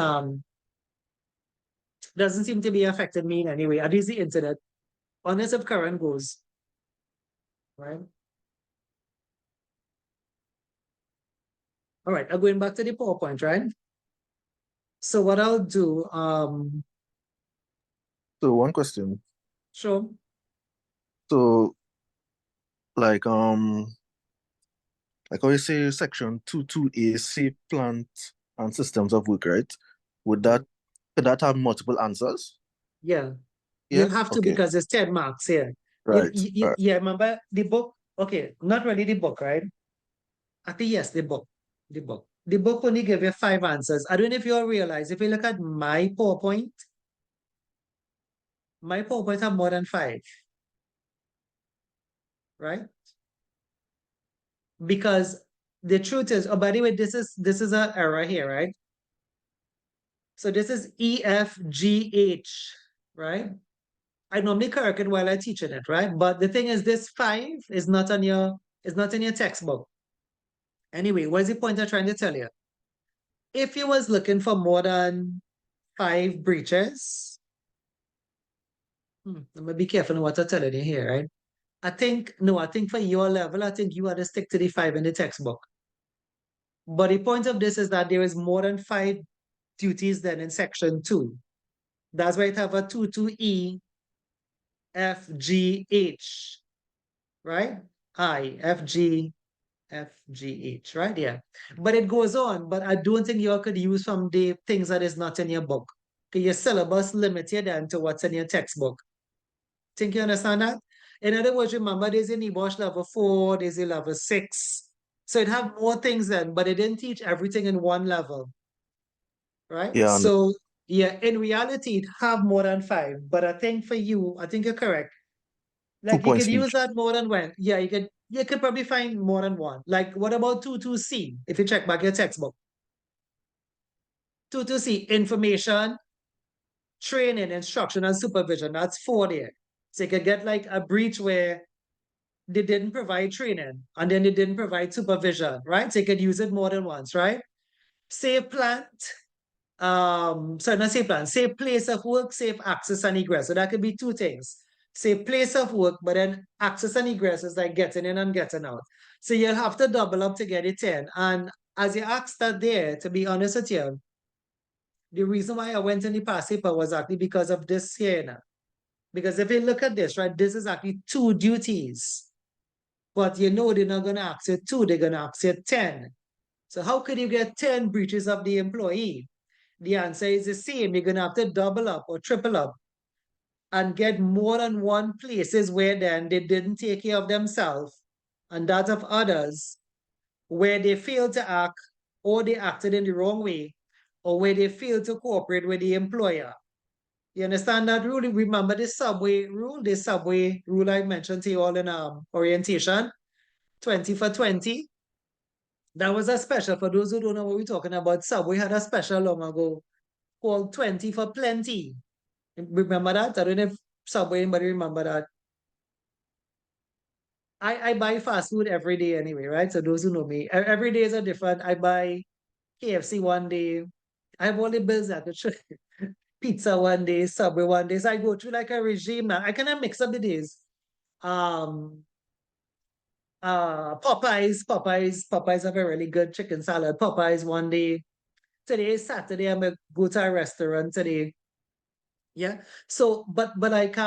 doesn't seem to be affecting me in any way. At least the internet, unless if current goes, right? All right, I'm going back to the PowerPoint, right? So what I'll do, So one question. sure. So like how you say section 22A safe plant and systems of work, right? Could that have multiple answers? Yeah. Yeah. You'll have to Okay. because it's 10 marks here. Right. Right. Yeah, remember the book? Okay, not really the book, right? I think yes, the book. The book. The book only gave you 5 answers. I don't know if you all realize, if you look at my PowerPoint have more than 5. Right? Because the truth is, oh, by the way, this is an error here, right? So this is EFGH, right? I normally correct it while I'm teaching it, right? But the thing is, this 5 is not in your textbook. Anyway, what's the point I'm trying to tell you? if you was looking for more than 5 breaches, I'm gonna be careful in what I'm telling you here, right? I think for your level, I think you ought to stick to the 5 in the textbook. But the point of this is that there is more than 5 duties than in section 2. That's why it have a 22E, F, G, H, right? I, F, G, H, right? Yeah. But it goes on, but I don't think you all could use from the things that is not in your book. Okay, your syllabus limits you then to what's in your textbook. Think you understand that? In other words, remember there's a NEBOSH level 4, there's a level 6. So it have more things then, but it didn't teach everything in one level. Right? Yeah, So yeah, in reality, it have more than 5. But I think for you, I think you're correct. 2 Like you points could use each. that more than one. Yeah, you could probably find more than one. Like what about 22C? If you check back your textbook. 22C, information, training, instruction, and supervision. That's 4 there. So you could get like a breach where they didn't provide training and then they didn't provide supervision, right? So you could use it more than once, right? Safe plant, sorry, not safe plant, safe place of work, safe access and egress. So that could be 2 things. Safe place of work, but then access and egress is like getting in and getting out. So you'll have to double up to get it 10. And as you asked that there, to be honest with you, the reason why I went in the past paper was actually because of this here now. Because if you look at this, right, this is actually 2 duties. But you know they're not going to ask you 2, they're going to ask you 10. So how could you get 10 breaches of the employee? The answer is the same. You're going to have to double up or triple up and get more than one places where then they didn't take care of themselves and that of others, where they failed to act or they acted in the wrong way or where they failed to cooperate with the employer. You understand that rule? Remember the subway rule? The subway rule I mentioned to you all in orientation, 20 for 20. That was a special, for those who don't know what we're talking about, Subway had a special long ago called 20 for plenty. Remember that? I don't know if Subway, anybody remember that? I buy fast food every day anyway, right? So those who know me, every day is a different. I buy KFC one day. I have all the bills I could show you. Pizza one day, Subway one day. So I go through like a regime now. I kind of mix up the days. Um, Popeyes have a really good chicken salad. Popeyes one day. Today is Saturday. I'm gonna go to a restaurant today. Yeah. So, but like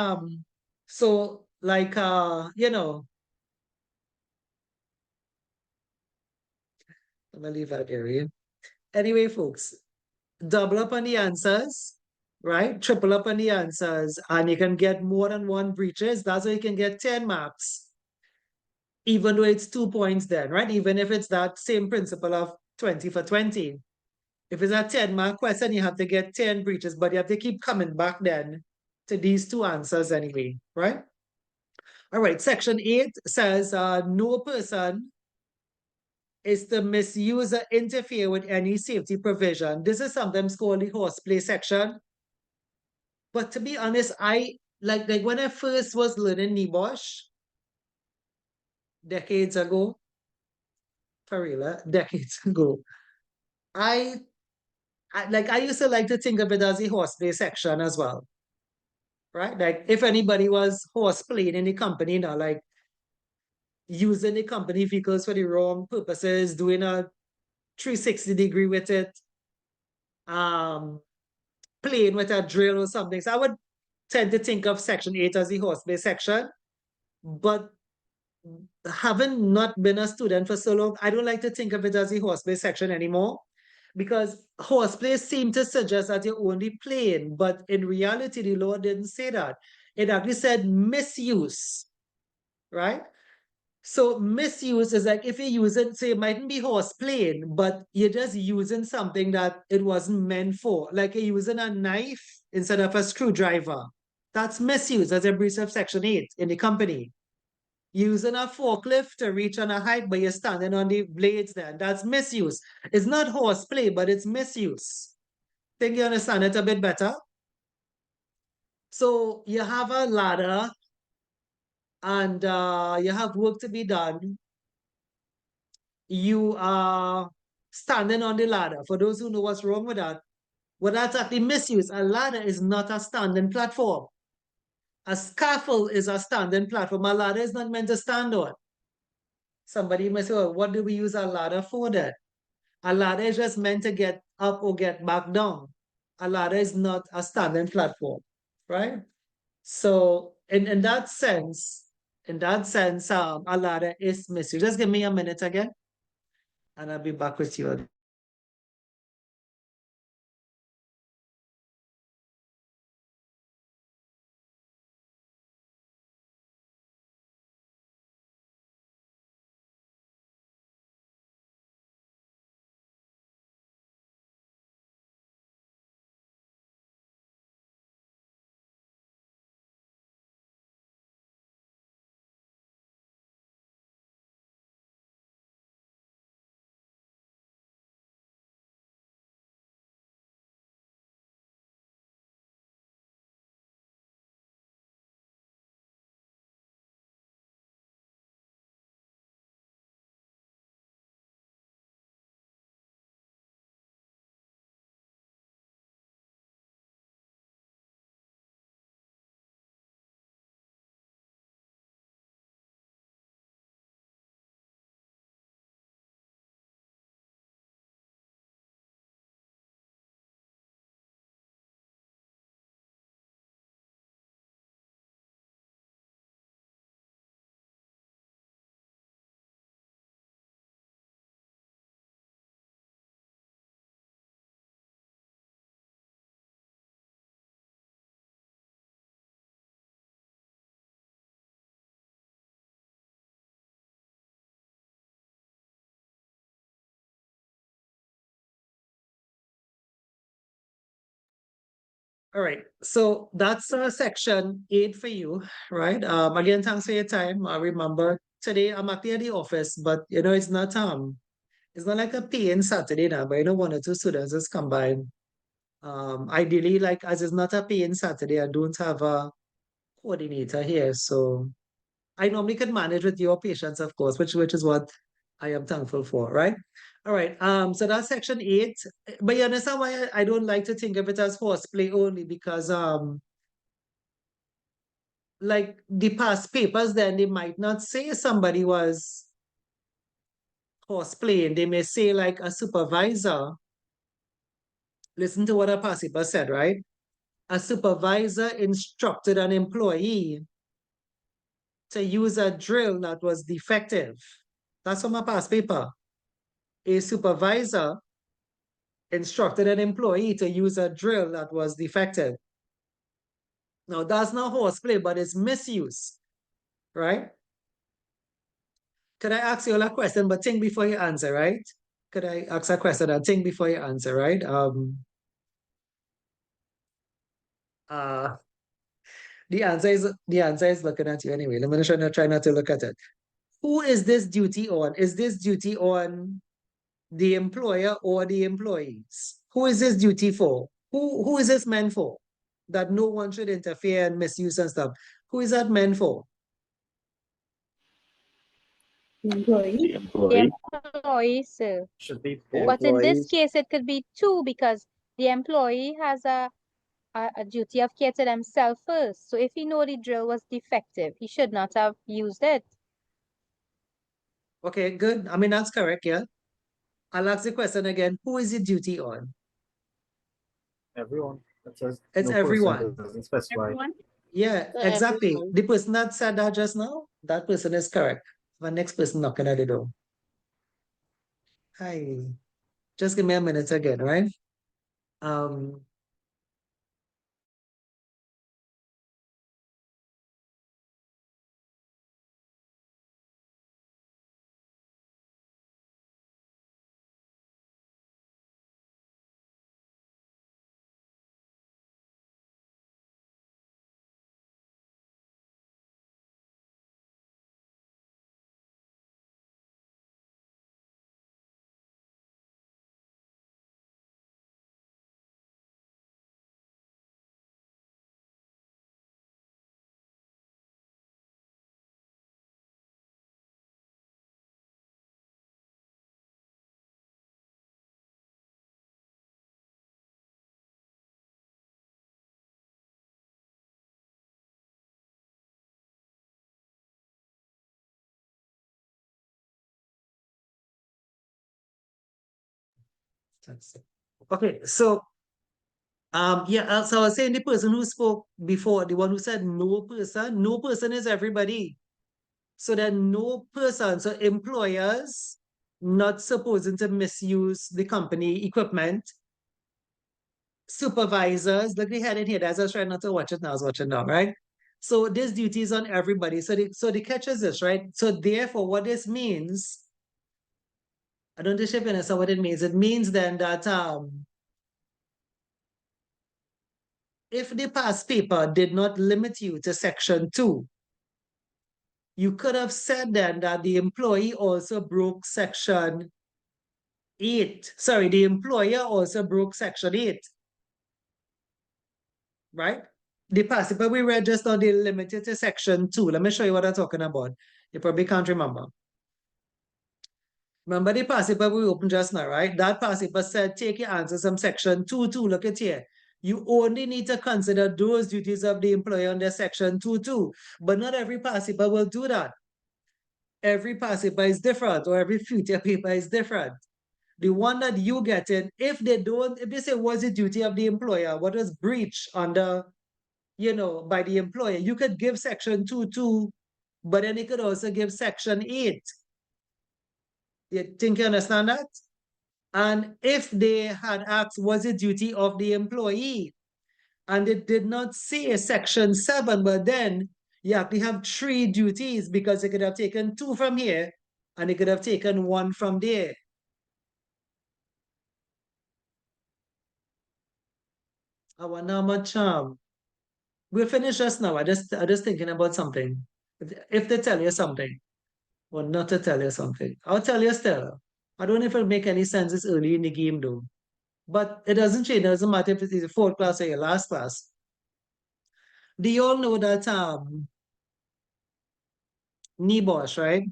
so like I'm gonna leave that area. Anyway, folks, double up on the answers, right? Triple up on the answers, and you can get more than 1 breaches. That's how you can get 10 marks, even though it's 2 points then, right? Even if it's that same principle of 20 for 20. If it's a 10-mark question, you have to get 10 breaches, but you have to keep coming back then to these 2 answers anyway, right? All right, section 8 says no person is to misuse or interfere with any safety provision. This is sometimes called the horseplay section. But to be honest, I like when I first was learning NEBOSH decades ago, for real, decades ago, I I used to like to think of it as a horseplay section as well. Right? Like if anybody was horseplaying in the company, like using the company vehicles for the wrong purposes, doing a 360-degree with it, playing with a drill or something. So I would tend to think of section 8 as the horseplay section. But having not been a student for so long, I don't like to think of it as the horseplay section anymore, because horseplay seemed to suggest that you're only playing, but in reality, the law didn't say that. It actually said misuse, right? So misuse is like if you use it, say it mightn't be horse playing, but you're just using something that it wasn't meant for. Like you're using a knife instead of a screwdriver. That's misuse as a breach of section 8 in the company. Using a forklift to reach on a height, but you're standing on the blades then. That's misuse. It's not horseplay, but it's misuse. Think you understand it a bit better? So you have a ladder and you have work to be done. You are standing on the ladder. For those who know what's wrong with that, well, that's actually misuse. A ladder is not a standing platform. A scaffold is a standing platform. A ladder is not meant to stand on. Somebody may say, well, what do we use a ladder for then? A ladder is just meant to get up or get back down. A ladder is not a standing platform, right? So in that sense, a ladder is misuse. Just give me a minute again, and I'll be back with you. All right, so that's section 8 for you, right? Again, thanks for your time. Remember, today I'm actually at the office, but it's not like a paying Saturday now, but 1 or 2 students just combined. Ideally, like as it's not a paying Saturday, I don't have a coordinator here, so I normally can manage with your patients, of course, which is what I am thankful for, right? All right. So that's section 8. But you understand why I don't like to think of it as horseplay only, because like the past papers, then they might not say somebody was horseplaying. They may say like a supervisor. Listen to what a past paper said, right? A supervisor instructed an employee to use a drill that was defective. That's from a past paper. A supervisor instructed an employee to use a drill that was defective. Now, that's not horseplay, but it's misuse, right? Could I ask you all a question, but think before you answer, right? Could I ask a question and think before you answer, right? Uh, the answer is looking at you anyway. Let me try not to look at it. Who is this duty on? Is this duty on the employer or the employees? Who is this duty for? Who is this meant for? That no one should interfere and misuse and stuff. Who is that meant for? Employee. The employee, sir. Should be The both. But in this employees. case, it could be two, because the employee has a duty of care to themselves first. So if he know the drill was defective, he should not have used it. Okay, good. I mean, that's correct, yeah. I'll ask the question again. Who is the duty on? Everyone. That says It's no person, everyone. doesn't specify. Everyone. Yeah, So exactly. everyone. The person that said that just now, that person is correct. The next person knocking at the door. Hi. Just give me a minute again, right? Um, That's it. Okay, so yeah, so I was saying the person who spoke before, the one who said no person is everybody. So then no person, so employers not supposing to misuse the company equipment, supervisors, look, they had it here, that's I was trying not to watch it now, I was watching now, right? So this duty is on everybody. So the catch is this, right? So therefore, what this means, I don't think you understand what it means. It means then that if the past paper did not limit you to section 2, you could have said then that the employee also broke section 8. Sorry, the employer also broke section 8. Right? The past paper we read just now, they limited to section 2. Let me show you what I'm talking about. You probably can't remember. Remember the past paper we opened just now, right? That past paper said take your answers from section 2.2. Look at here. You only need to consider those duties of the employer under section 2.2. But not every past paper will do that. Every past paper is different, or every future paper is different. The one that you get in, if they say what's the duty of the employer, what was breach under, by the employer, you could give section 2.2, but then you could also give section 8. You think you understand that? And if they had asked, was it duty of the employee? And it did not say section 7, but then you actually have 3 duties because they could have taken 2 from here and they could have taken 1 from there. I wonder how much we'll finish just now. I just thinking about something. If they tell you something, or not to tell you something, I'll tell you still. I don't know if it'll make any sense. It's early in the game though. But it doesn't change. It doesn't matter if it's your 4th class or your last class. Do you all know that NEBOSH, right?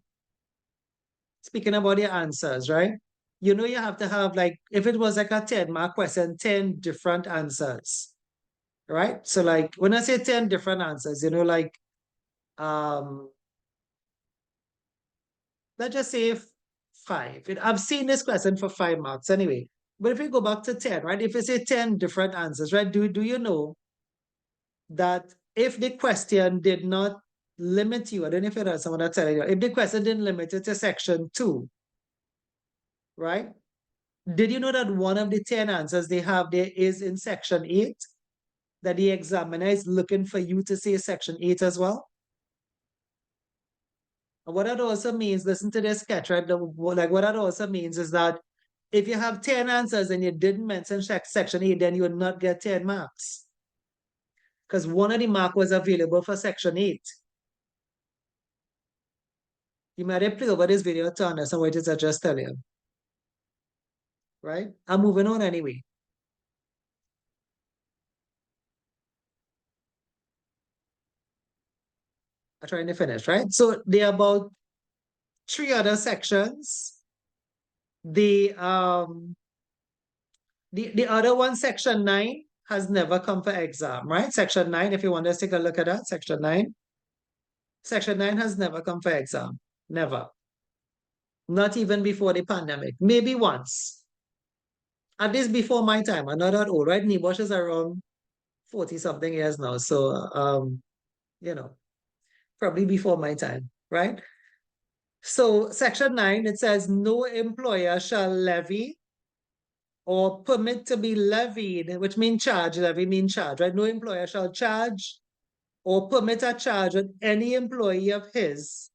Speaking about your answers, right? You know you have to have like, if it was like a 10-mark question, 10 different answers. Right? So like when I say 10 different answers, like let's just say 5. I've seen this question for 5 marks anyway. But if we go back to 10, right? If you say 10 different answers, right? Do you know that if the question did not limit you, I don't know if you heard someone telling you, if the question didn't limit it to section 2, right? Did you know that one of the 10 answers they have there is in section 8? That the examiner is looking for you to say section 8 as well? And what that also means, listen to this sketch, right? What that also means is that if you have 10 answers and you didn't mention section 8, then you would not get 10 marks. Because one of the mark was available for section 8. You might have played over this video to understand what it is I just tell you. Right? I'm moving on anyway. I'm trying to finish, right? So there are about 3 other sections. The other one, section 9, has never come for exam, right? Section 9, if you want to take a look at that, section 9. Section 9 has never come for exam. Never. Not even before the pandemic. Maybe once. At least before my time. I'm not that old, right? NEBOSH is around 40-something years now. So, probably before my time, right? So section 9, it says no employer shall levy or permit to be levied, which means charge, levy means charge, right? No employer shall charge or permit a charge on any employee of his,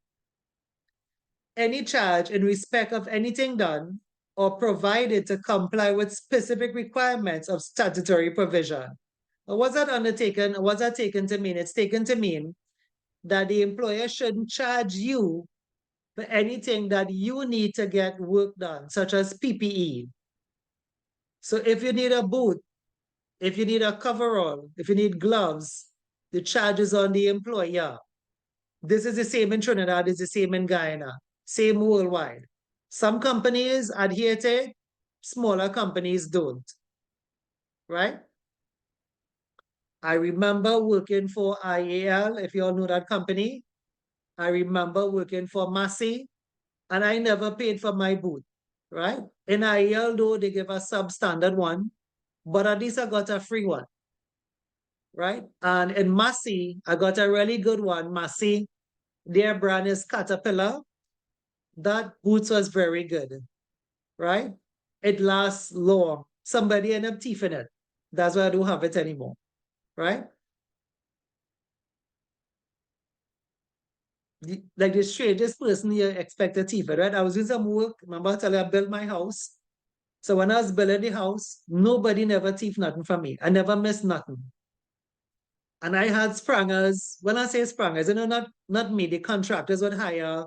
any charge in respect of anything done or provided to comply with specific requirements of statutory provision. What's that undertaken? What's that taken to mean? It's taken to mean that the employer shouldn't charge you for anything that you need to get work done, such as PPE. So if you need a boot, if you need a coverall, if you need gloves, the charge is on the employer. This is the same in Trinidad, it's the same in Guyana, same worldwide. Some companies adhere to it, smaller companies don't, right? I remember working for IAL, if you all know that company. I remember working for Massey, and I never paid for my boot, right? In IEL, though, they give a substandard one, but at least I got a free one, right? And in Massey, I got a really good one. Massey, their brand is Caterpillar. That boots was very good, right? It lasts long. Somebody ended up teething it. That's why I don't have it anymore, right? Like the strangest person you expect to teeth it, right? I was doing some work. Remember I tell you I built my house. So when I was building the house, nobody never teeth nothing from me. I never missed nothing. And I had sprangers. When I say sprangers, not me, the contractors would hire,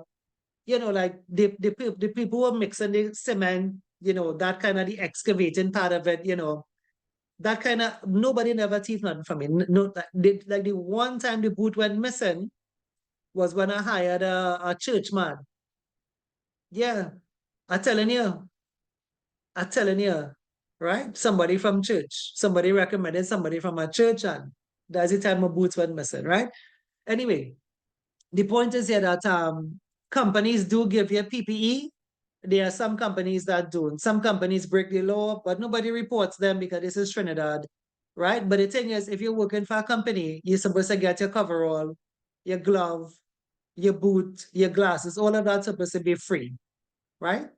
like the people who were mixing the cement, that kind of the excavating part of it, that kind of, nobody never teeth nothing from me. No, like the one time the boot went missing was when I hired a church man. Yeah, I'm telling you, right? Somebody from church, somebody recommended somebody from a church, and that's the time my boots went missing, right? Anyway, the point is here that companies do give you PPE. There are some companies that don't. Some companies break the law, but nobody reports them because this is Trinidad, right? But the thing is, if you're working for a company, you're supposed to get your coverall, your glove, your boot, your glasses, all of that's supposed to be free, right?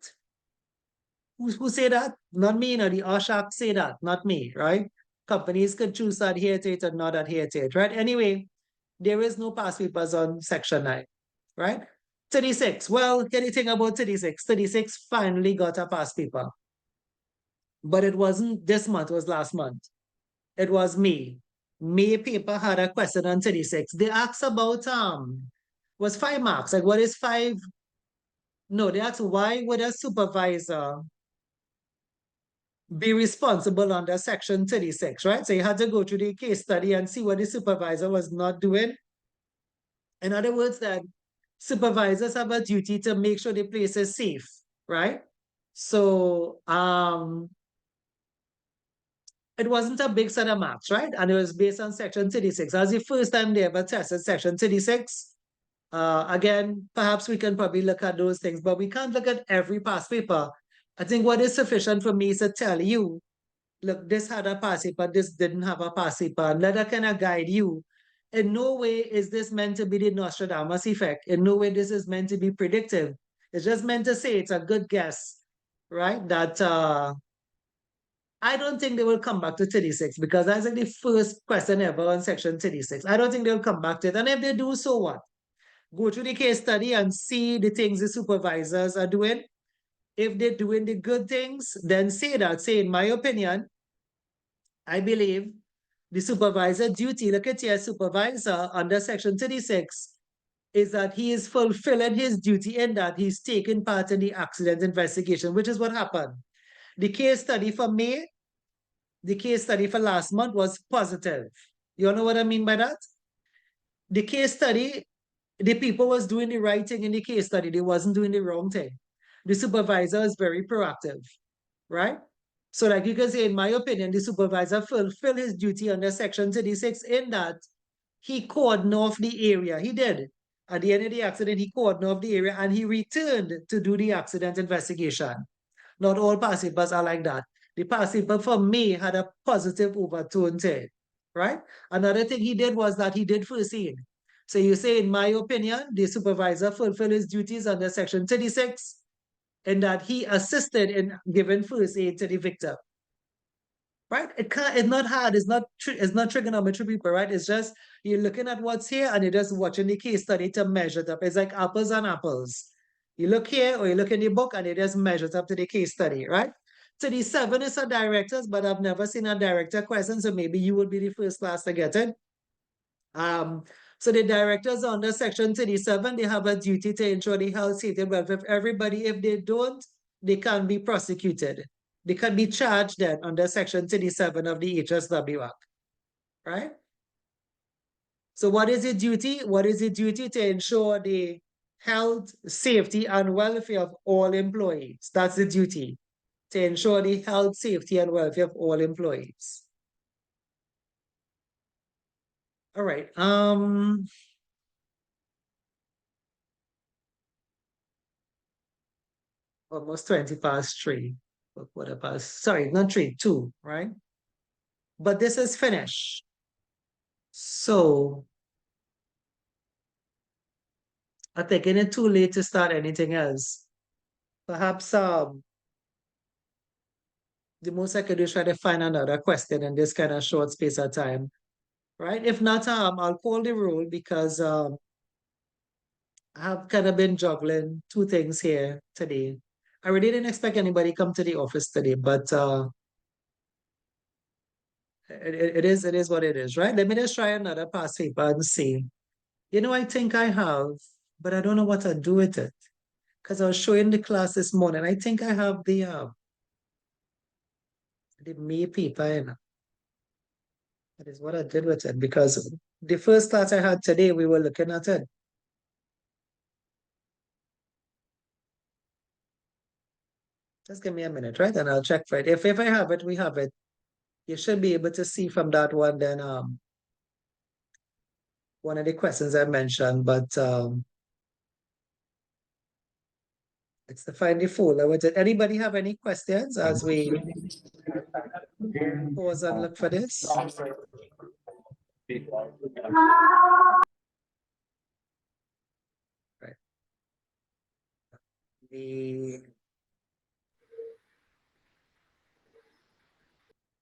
Who say that? Not me, no, the OSHAC say that, not me, right? Companies could choose to adhere to it or not adhere to it, right? Anyway, there is no past papers on Section 9, right? 36, well, anything about 36? 36 finally got a past paper. But it wasn't this month, it was last month. It was May. May paper had a question on 36. They asked about, was 5 marks. Like, what is 5? No, they asked, why would a supervisor be responsible under Section 36, right? So you had to go through the case study and see what the supervisor was not doing. In other words, that supervisors have a duty to make sure the place is safe, right? So it wasn't a big set of marks, right? And it was based on Section 36. That was the first time they ever tested Section 36. Again, perhaps we can probably look at those things, but we can't look at every past paper. I think what is sufficient for me is to tell you, look, this had a past paper, this didn't have a past paper, and let that kind of guide you. In no way is this meant to be the Nostradamus effect. In no way this is meant to be predictive. It's just meant to say it's a good guess, right? That I don't think they will come back to 36 because that's like the first question ever on Section 36. I don't think they'll come back to it. And if they do, so what? Go through the case study and see the things the supervisors are doing. If they're doing the good things, then say that. Say, in my opinion, I believe the supervisor duty, look at your supervisor under Section 36, is that he is fulfilling his duty in that he's taking part in the accident investigation, which is what happened. The case study for May, the case study for last month was positive. You know what I mean by that? The case study, the people was doing the right thing in the case study. They wasn't doing the wrong thing. The supervisor is very proactive, right? So like you can say, in my opinion, the supervisor fulfilled his duty under Section 36 in that he cordoned off the area. He did. At the end of the accident, he cordoned off the area and he returned to do the accident investigation. Not all past papers are like that. The past paper for me had a positive overtone to it, right? Another thing he did was that he did first aid. So you say, in my opinion, the supervisor fulfilled his duties under Section 36 in that he assisted in giving first aid to the victim. Right? It's not hard, it's not trigonometry, people, right? It's just you're looking at what's here and you're just watching the case study to measure it up. It's like apples and apples. You look here or you look in the book and it just measures up to the case study, right? So the 7 is for directors, but I've never seen a director question, so maybe you would be the first class to get it. So the directors under Section 37, they have a duty to ensure the health, safety, and welfare of everybody. If they don't, they can be prosecuted. They can be charged then under Section 37 of the HSW Act, right? So what is the duty? What is the duty? To ensure the health, safety, and welfare of all employees. That's the duty. To ensure the health, safety, and welfare of all employees. All right. almost 20 past 3. What about, sorry, not 3, 2, right? But this is finished. So I think it's too late to start anything else. Perhaps the most I could do is try to find another question in this kind of short space of time, right? If not, I'll call the roll because I have kind of been juggling two things here today. I really didn't expect anybody come to the office today, but it is what it is, right? Let me just try another past paper and see. I think I have, but I don't know what to do with it. Because I was showing the class this morning. I think I have the May paper. That is what I did with it because the first class I had today, we were looking at it. Just give me a minute, right? And I'll check for it. If I have it, we have it. You should be able to see from that one then one of the questions I mentioned, but it's to find the folder with it. Anybody have any questions as we pause and look for this? Right.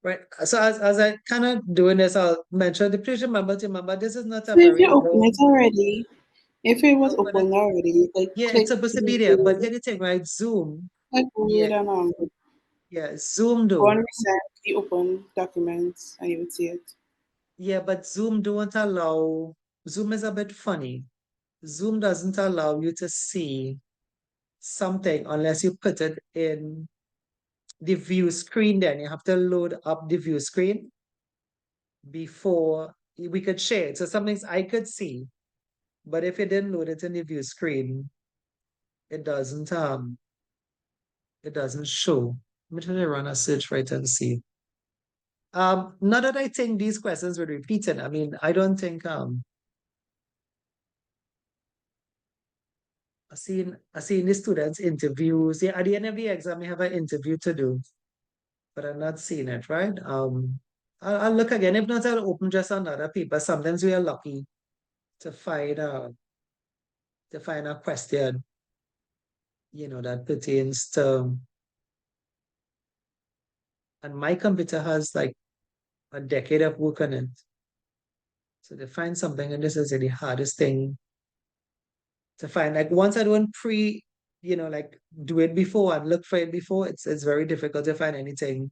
Right. So as I kind of doing this, I'll mention the please remember to remember this is not a So if very you open long. it already, if it was Oh, but open already, you could yeah, click it's supposed to be there. view, But anything, right? Zoom. click read Yeah, and yeah, Zoom go and do. reset the open documents and you would see it. Yeah, but Zoom don't allow. Zoom is a bit funny. Zoom doesn't allow you to see something unless you put it in the view screen. Then you have to load up the view screen before we could share it. So some things I could see, but if you didn't load it in the view screen, it doesn't show. Let me try to run a search right and see. Not that I think these questions were repeated. I mean, I don't think I seen the students interviews. Yeah, at the end of the exam, you have an interview to do, but I'm not seeing it, right? I'll look again. If not, I'll open just another paper. Sometimes we are lucky to find a question, that pertains to, and my computer has like a decade of work on it. So to find something, and this is the hardest thing to find. Like once I don't like do it before and look for it before, it's very difficult to find anything.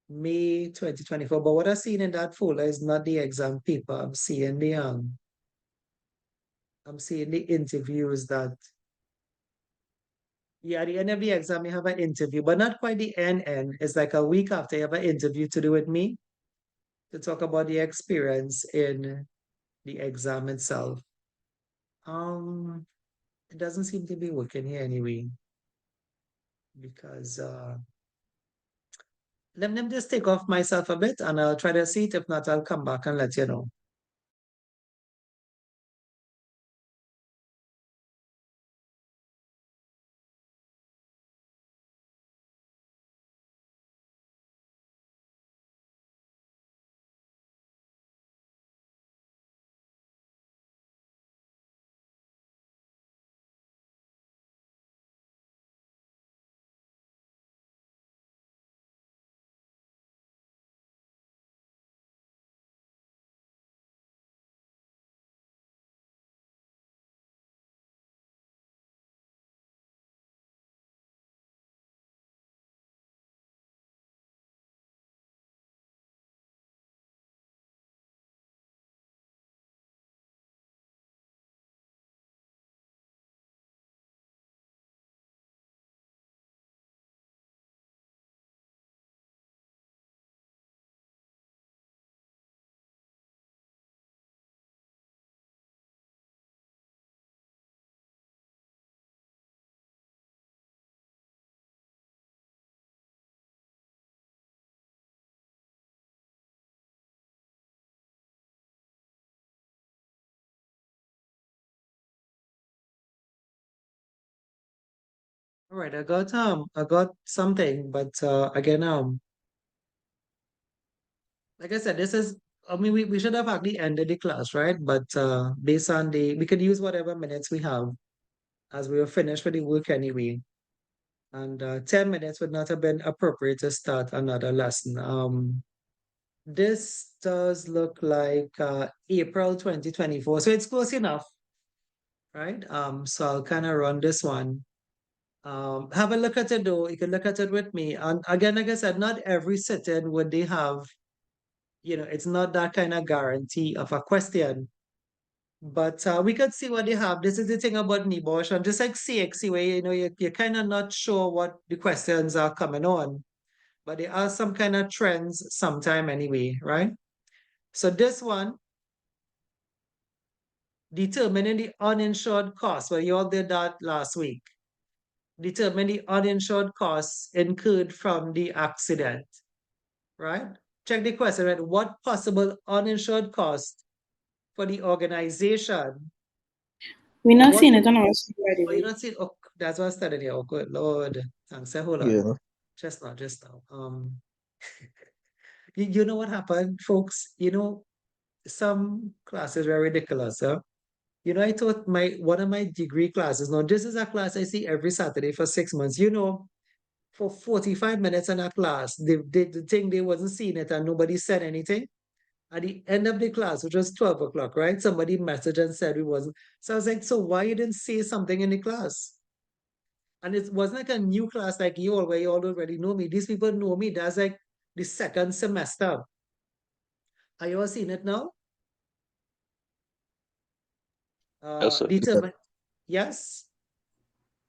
May 2024. But what I've seen in that folder is not the exam paper. I'm seeing the interviews that, yeah, at the end of the exam you have an interview, but not quite the end. It's like a week after you have an interview to do with me to talk about the experience in the exam itself. It doesn't seem to be working here anyway. Because let me just take off myself a bit and I'll try to see it. If not, I'll come back and let you know. All right, I got something, but again, like I said, this is, I mean, we should have actually ended the class, right? But based on we could use whatever minutes we have as we were finished with the work anyway. And 10 minutes would not have been appropriate to start another lesson. This does look like April 2024, so it's close enough, right? So I'll kind of run this one. Have a look at it though. You can look at it with me. And again, like I said, not every sit-in would they have, it's not that kind of guarantee of a question. But we could see what they have. This is the thing about NEBOSH, and just like CXC, where you're kind of not sure what the questions are coming on, but there are some kind of trends sometime anyway, right? So this one, determining the uninsured cost. Well, you all did that last week. Determine the uninsured costs incurred from the accident, right? Check the question, right? What possible uninsured cost for the organization? We're not What seeing would- it on our screen, by the Oh, you way. don't see? Oh, that's what I studied here. Oh, good Lord. Thanks. Hold on. Yeah. Just now. You know what happened, folks? Some classes were ridiculous, huh? I taught one of my degree classes. Now, this is a class I see every Saturday for 6 months. For 45 minutes in a class, the thing they wasn't seeing it and nobody said anything. At the end of the class, which was 12 o'clock, right? Somebody messaged and said we wasn't. So I was like, so why you didn't say something in the class? And it wasn't like a new class like you all, where you all already know me. These people know me. That's like the second semester. Are you all seeing it now? Yes, sir. Determine. Yes?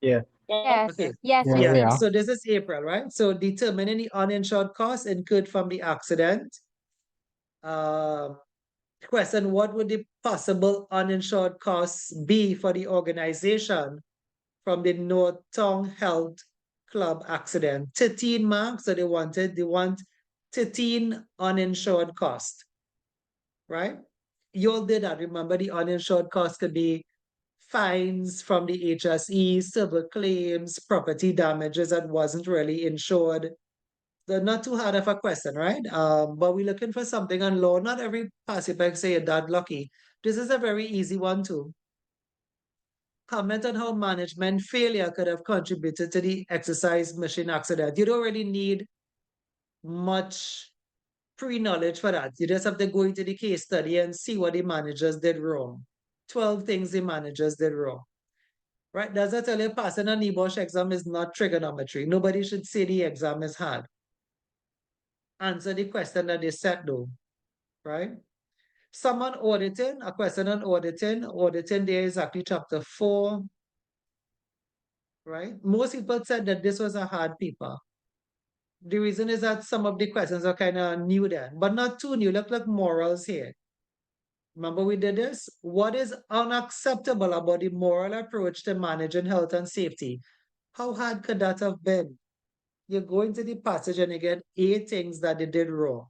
Yes, Okay. yes, Yeah, yes. we Yeah, are. so this is April, right? So determining the uninsured costs incurred from the accident. Question, what would the possible uninsured costs be for the organization from the Northtown Health Club accident? 13 marks, so they want 13 uninsured costs, right? You all did that. Remember, the uninsured costs could be fines from the HSE, civil claims, property damages that wasn't really insured. They're not too hard of a question, right? But we're looking for something on law. Not every participant say you're that lucky. This is a very easy one too. Comment on how management failure could have contributed to the exercise machine accident. You don't really need much pre-knowledge for that. You just have to go into the case study and see what the managers did wrong. 12 things the managers did wrong. Right? Does that tell you passing a NEBOSH exam is not trigonometry? Nobody should say the exam is hard. Answer the question that they set though, right? Someone auditing, a question on auditing. Auditing there is actually chapter 4, right? Most people said that this was a hard paper. The reason is that some of the questions are kind of new then, but not too new. Look like morals here. Remember we did this? What is unacceptable about the moral approach to managing health and safety? How hard could that have been? You go into the passage and you get 8 things that they did wrong.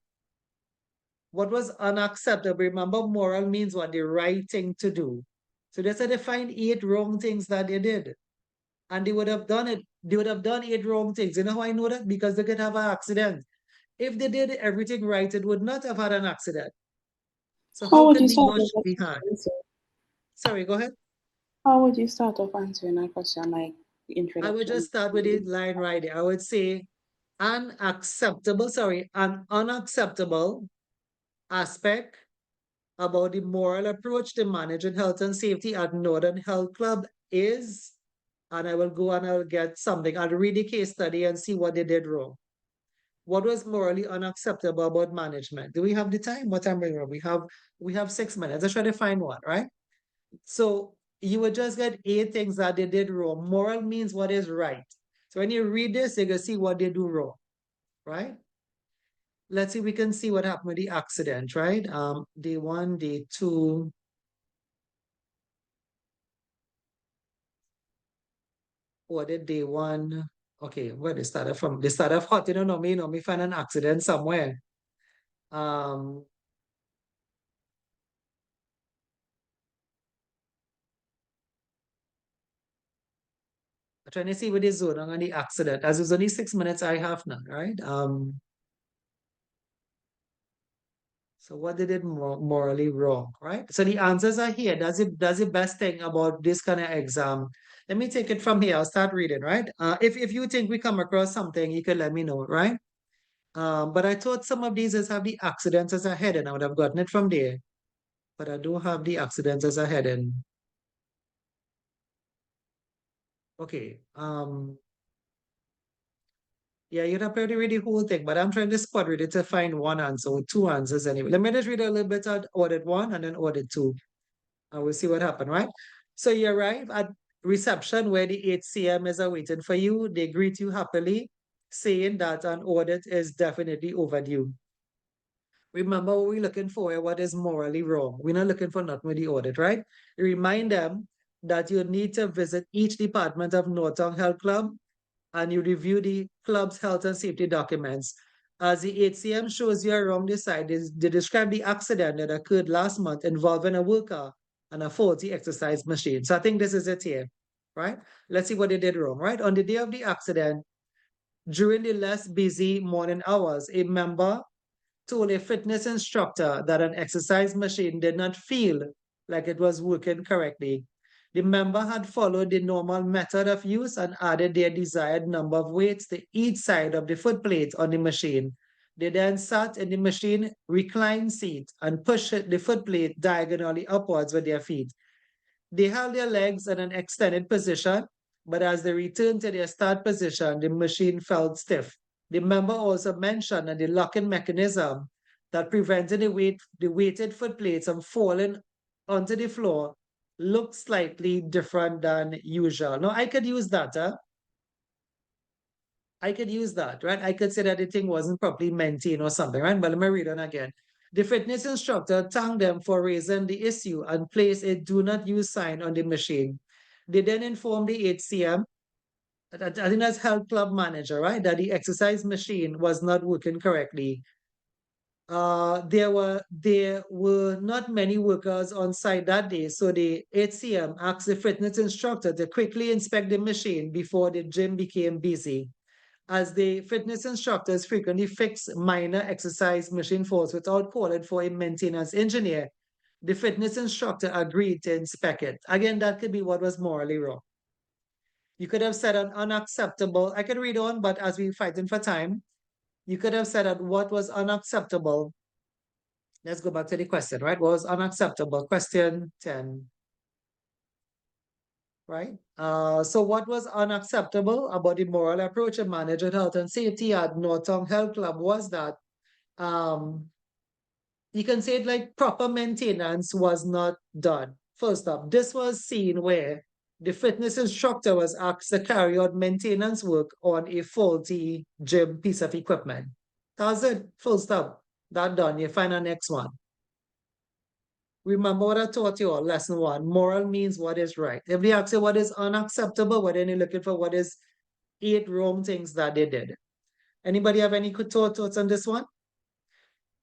What was unacceptable? Remember, moral means what the right thing to do. So they said they find 8 wrong things that they did. And they would have done it. They would have done 8 wrong things. You know how I know that? Because they could have an accident. If they did everything right, it would not have had an accident. So How how would could you the start bush off be hard? answering? Sorry, go ahead. How would you start off answering that question, like the I would introduction? just start with the line right there. I would say an unacceptable aspect about the moral approach to managing health and safety at Northern Health Club is, and I will go and I'll get something. I'll read the case study and see what they did wrong. What was morally unacceptable about management? Do we have the time? What time we have 6 minutes. Let's try to find one, right? So you would just get 8 things that they did wrong. Moral means what is right. So when you read this, you can see what they do wrong, right? Let's see, we can see what happened with the accident, right? Day 1, day 2. Or the day 1. Okay, where they started from? They started hot, me find an accident somewhere. I trying to see what is zone on the accident. As it's only 6 minutes I have now, right? So what did it morally wrong, right? So the answers are here. That's the best thing about this kind of exam. Let me take it from here. I'll start reading, right? If you think we come across something, you can let me know, right? But I thought some of these have the accidents as a heading. I would have gotten it from there. But I don't have the accidents as a heading. Okay. Yeah, you'd have to read the whole thing, but I'm trying to spot read it to find one answer or two answers anyway. Let me just read a little bit at audit 1 and then audit 2. And we'll see what happened, right? So you arrive at reception where the HCM is awaiting for you. They greet you happily, saying that an audit is definitely overdue. Remember what we're looking for, what is morally wrong. We're not looking for nothing with the audit, right? Remind them that you need to visit each department of Norton Health Club and you review the club's health and safety documents. As the HCM shows you around the site, they describe the accident that occurred last month involving a worker and a faulty exercise machine. So I think this is it here, right? Let's see what they did wrong, right? On the day of the accident, during the less busy morning hours, a member told a fitness instructor that an exercise machine did not feel like it was working correctly. The member had followed the normal method of use and added their desired number of weights to each side of the footplate on the machine. They then sat in the machine reclined seat and pushed the footplate diagonally upwards with their feet. They held their legs in an extended position, but as they returned to their start position, the machine felt stiff. The member also mentioned that the locking mechanism that prevented the weighted footplates from falling onto the floor looked slightly different than usual. Now, I could use that. I could use that, right? I could say that the thing wasn't properly maintained or something, right? But let me read on again. The fitness instructor thanked them for raising the issue and placed a do not use sign on the machine. They then informed the HCM, I think that's health club manager, right? That the exercise machine was not working correctly. There were not many workers on site that day, so the HCM asked the fitness instructor to quickly inspect the machine before the gym became busy. As the fitness instructors frequently fix minor exercise machine faults without calling for a maintenance engineer, the fitness instructor agreed to inspect it. Again, that could be what was morally wrong. You could have said an unacceptable, I could read on, but as we're fighting for time, you could have said that what was unacceptable. Let's go back to the question, right? What was unacceptable? Question 10. Right? So what was unacceptable about the moral approach of management health and safety at Norton Health Club was that you can say it like proper maintenance was not done. First up, this was seen where the fitness instructor was asked to carry out maintenance work on a faulty gym piece of equipment. That's it. Full stop. That done. You find the next one. Remember what I taught you all, lesson 1. Moral means what is right. If they ask you what is unacceptable, what then you're looking for what is 8 wrong things that they did. Anybody have any good thoughts on this one?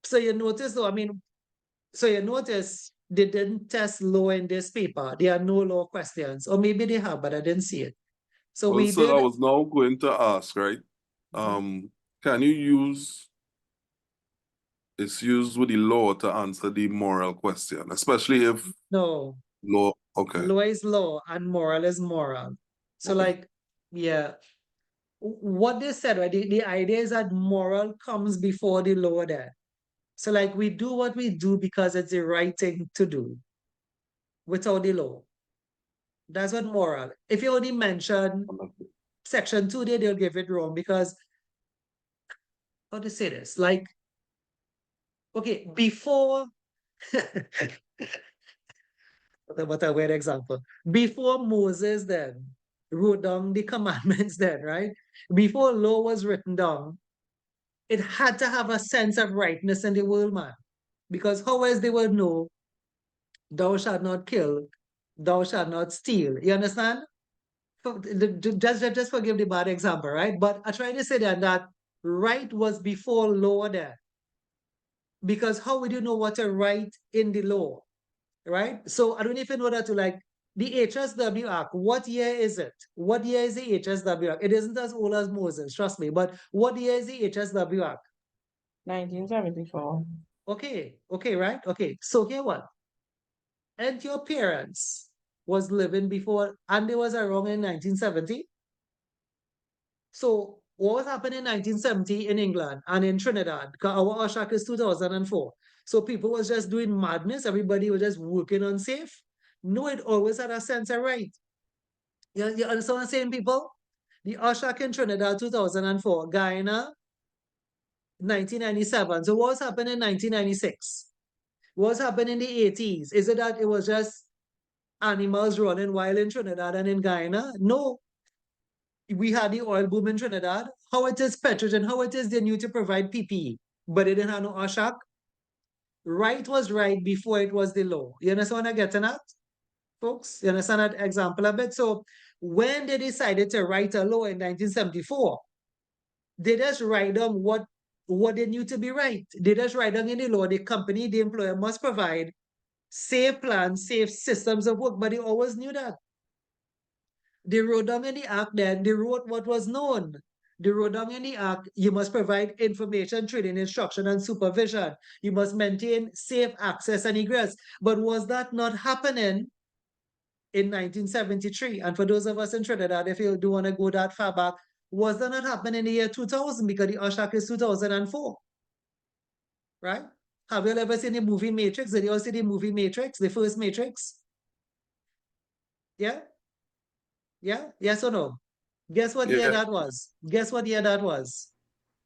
So you notice though, you notice they didn't test law in this paper. There are no law questions. Or maybe they have, but I didn't see it. So Well, sir, I was now going to ask, right? Can you use it's used with the law to answer the moral question, especially if no law, okay. Law is law and moral is moral. So like, yeah. What they said, right? The idea is that moral comes before the law there. So like we do what we do because it's the right thing to do without the law. That's what moral. If you only mention section 2 there, they'll give it wrong because how to say this? Like, okay, before what a weird example. Before Moses then wrote down the commandments then, right? Before law was written down, it had to have a sense of rightness in the world, man. Because how else they will know, thou shalt not kill, thou shalt not steal. You understand? Just forgive the bad example, right? But I try to say that right was before law there. Because how would you know what a right in the law, right? So I don't even know that to like The HSW Act, what year is it? What year is the HSW Act? It isn't as old as Moses, trust me, but what year is the HSW Act? 1974. Okay, right? Okay, so here what? And your parents was living before, and they was around in 1970. So what was happening in 1970 in England and in Trinidad? Because our Oshak is 2004. So people was just doing madness. Everybody was just working unsafe. No, it always had a sense of right. You understand what I'm saying, people? The Oshak in Trinidad 2004, Guyana 1997. So what's happened in 1996? What's happened in the 80s? Is it that it was just animals running wild in Trinidad and in Guyana? No. We had the oil boom in Trinidad. How it is petrogen, how it is they knew to provide PPE, but they didn't have no Oshak. Right was right before it was the law. You understand what I'm getting at, folks? You understand that example a bit? So when they decided to write a law in 1974, they just write down what they knew to be right. They just write down in the law, the company, the employer must provide safe plans, safe systems of work, but they always knew that. They wrote down in the act then, they wrote what was known. They wrote down in the act, you must provide information, training, instruction, and supervision. You must maintain safe access and egress. But was that not happening in 1973? And for those of us in Trinidad, if you do want to go that far back, was that not happening in the year 2000? Because the Oshak is 2004, right? Have you ever seen the movie Matrix? Did you all see the movie Matrix, the first Matrix? Yeah? Yeah? Yes or no? Guess what year Yeah. that was? Guess what year that was?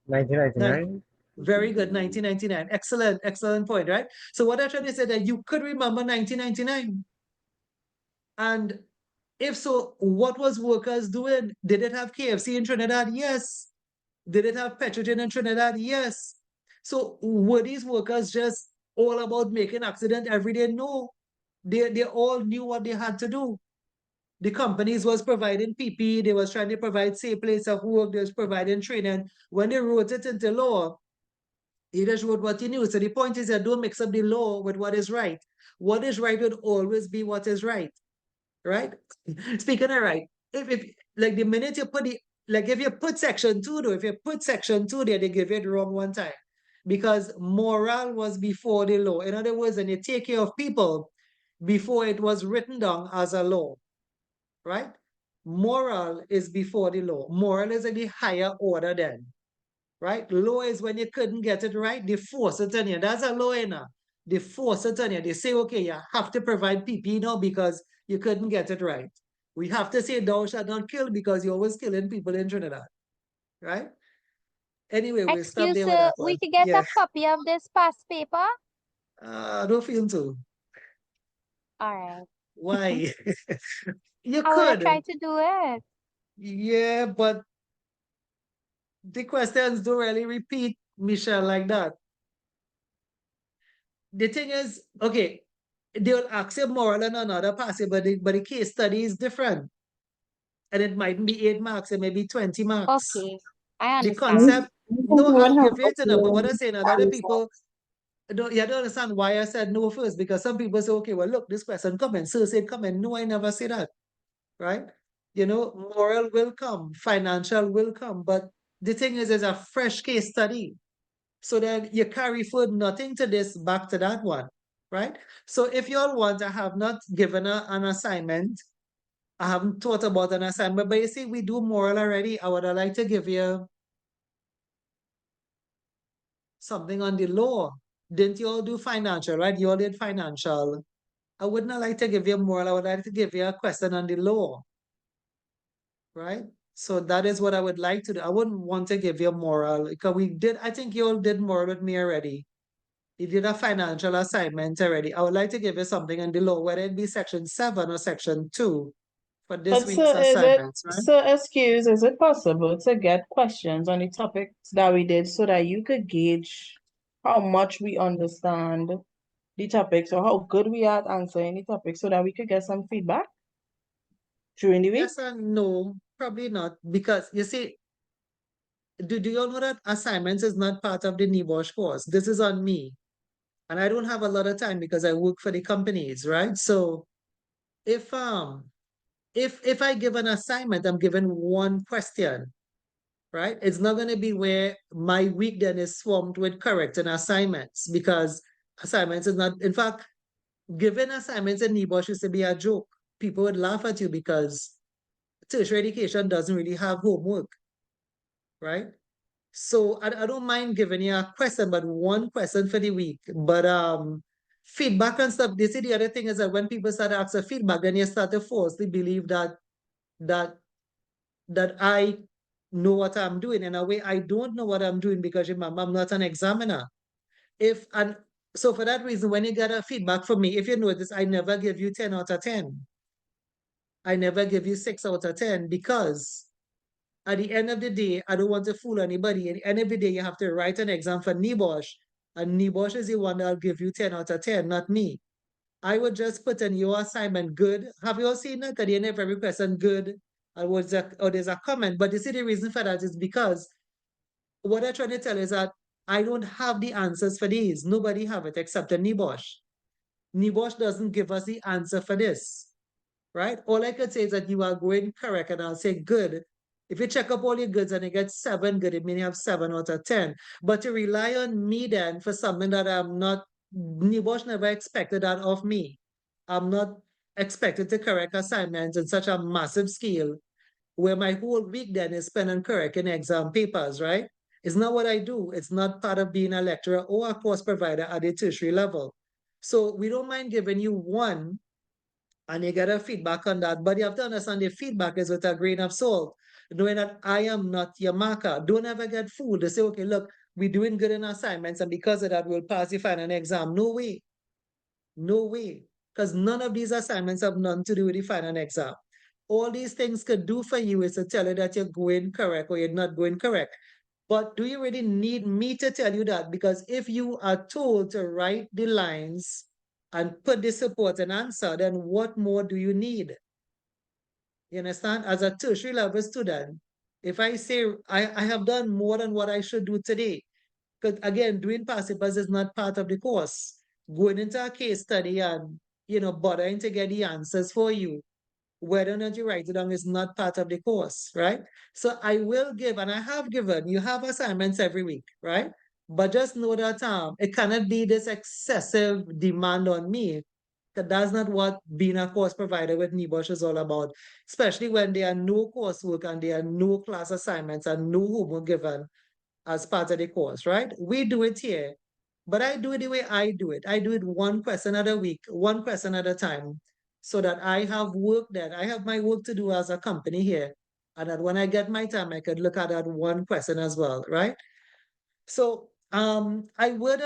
1999. Very good, 1999. Excellent, excellent point, right? So what I'm trying to say that you could remember 1999. And if so, what was workers doing? Did it have KFC in Trinidad? Yes. Did it have petrogen in Trinidad? Yes. So were these workers just all about making accident every day? No. They all knew what they had to do. The companies was providing PPE, they was trying to provide safe place of work, they was providing training. When they wrote it into law, they just wrote what you knew. So the point is that don't mix up the law with what is right. What is right would always be what is right, right? Speaking of right, if like the minute you put the, like if you put section 2 though, if you put section 2 there, they give it wrong one time. Because moral was before the law. In other words, when you take care of people before it was written down as a law, right? Moral is before the law. Moral is in the higher order then, right? Law is when you couldn't get it right, they force it on you. That's a law, you know. They force it on you. They say, okay, you have to provide PPE now because you couldn't get it right. We have to say thou shalt not kill because you're always killing people in Trinidad, right? Anyway, we'll stop Excuse, there with sir, that one. we could get Yeah, a copy of this past paper? I don't feel to. All right. Why? You I would have could. tried to do it. Yeah, but the questions don't really repeat, Michelle, like that. The thing is, okay, they'll ask you moral and another passage, but the case study is different. And it mightn't be 8 marks, it may be 20 marks. Okay, I The understand. concept, no, would I'll have give it to them. But what I'm saying, a lot of answer. people, you don't understand why I said no first, because some people say, okay, well, look, this question come and so said come and no, I never say that, right? You know, moral will come, financial will come, but the thing is, it's a fresh case study. So then you carry forward nothing to this, back to that one, right? So if you all want, I have not given an assignment. I haven't thought about an assignment, but you see, we do moral already. I would like to give you something on the law. Didn't you all do financial, right? You all did financial. I would not like to give you moral. I would like to give you a question on the law, right? So that is what I would like to do. I wouldn't want to give you moral because I think you all did moral with me already. You did a financial assignment already. I would like to give you something in the law, whether it be section 7 or section 2 for this But week's sir, assignments, right? is it possible to get questions on the topics that we did so that you could gauge how much we understand the topics or how good we are at answering the topics so that we could get some feedback during the week? Yes and no, probably not. Because you see, do you all know that assignments is not part of the NEBOSH course? This is on me. And I don't have a lot of time because I work for the companies, right? So if I give an assignment, I'm given one question, right? It's not going to be where my week then is swamped with correcting assignments, because assignments is not, in fact, giving assignments in NEBOSH used to be a joke. People would laugh at you because tertiary education doesn't really have homework, right? So I don't mind giving you a question, but one question for the week. But feedback and stuff, they see the other thing is that when people start asking feedback, then you start to falsely believe that I know what I'm doing. In a way, I don't know what I'm doing, because remember, I'm not an examiner. So for that reason, when you get a feedback from me, if you notice, I never give you 10 out of 10. I never give you 6 out of 10, because at the end of the day, I don't want to fool anybody. At the end of the day, you have to write an exam for NEBOSH, and NEBOSH is the one that'll give you 10 out of 10, not me. I would just put in your assignment good. Have you all seen that? At the end of every question, good, or there's a comment. But you see, the reason for that is because what I'm trying to tell is that I don't have the answers for these. Nobody have it except the NEBOSH. NEBOSH doesn't give us the answer for this, right? All I could say is that you are going correct, and I'll say good. If you check up all your goods and you get 7 good, it means you have 7 out of 10. But to rely on me then for something that I'm not, NEBOSH never expected that of me. I'm not expected to correct assignments in such a massive scale where my whole week then is spent on correcting exam papers, right? It's not what I do. It's not part of being a lecturer or a course provider at the tertiary level. So we don't mind giving you one and you get a feedback on that. But you have to understand the feedback is with a grain of salt, knowing that I am not your marker. Don't ever get fooled to say, okay, look, we're doing good in assignments, and because of that, we'll pass the final exam. No way. No way. Because none of these assignments have nothing to do with the final exam. All these things could do for you is to tell you that you're going correct or you're not going correct. But do you really need me to tell you that? Because if you are told to write the lines and put the support and answer, then what more do you need? You understand? As a tertiary level student, if I say I have done more than what I should do today, because again, doing past papers is not part of the course. Going into a case study and bothering to get the answers for you, whether or not you write it down, is not part of the course, right? So I will give, and I have given, you have assignments every week, right? But just know that it cannot be this excessive demand on me, because that's not what being a course provider with NEBOSH is all about, especially when there are no coursework and there are no class assignments and no homework given as part of the course, right? We do it here, but I do it the way I do it. I do it one question at a week, one question at a time, so that I have work that I have my work to do as a company here. And that when I get my time, I could look at that one question as well, right? So I would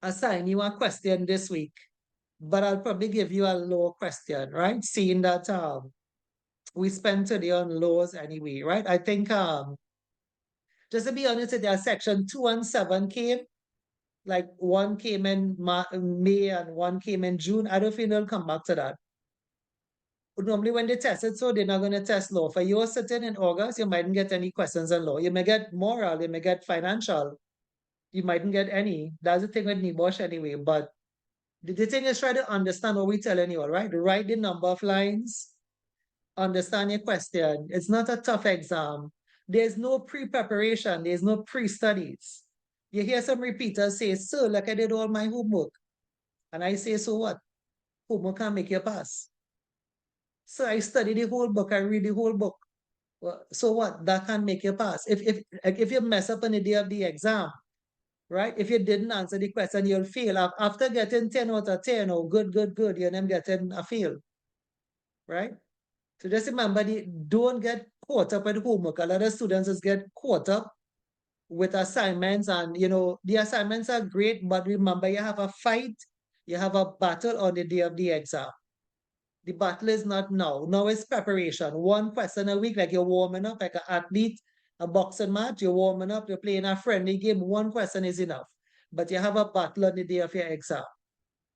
assign you a question this week, but I'll probably give you a law question, right? Seeing that we spent today on laws anyway, right? I think just to be honest, there section 2 and 7 came. Like one came in May and one came in June. I don't think they'll come back to that. But normally when they test it, so they're not going to test law. For you sitting in August, you mightn't get any questions on law. You may get moral, you may get financial. You mightn't get any. That's the thing with NEBOSH anyway. But the thing is try to understand what we're telling you, all right? Write the number of lines, understand your question. It's not a tough exam. There's no pre-preparation. There's no pre-studies. You hear some repeaters say, sir, like I did all my homework. And I say, so what? Homework can make you pass. So I study the whole book. I read the whole book. Well, so what? That can make you pass. If you mess up on the day of the exam, right? If you didn't answer the question, you'll fail. After getting 10 out of 10, or good, you're then getting a fail, right? So just remember, don't get caught up with homework. A lot of students just get caught up with assignments, and the assignments are great, but remember, you have a fight, you have a battle on the day of the exam. The battle is not now. Now it's preparation. One question a week, like you're warming up, like an athlete, a boxing match, you're warming up, you're playing a friendly game. One question is enough. But you have a battle on the day of your exam,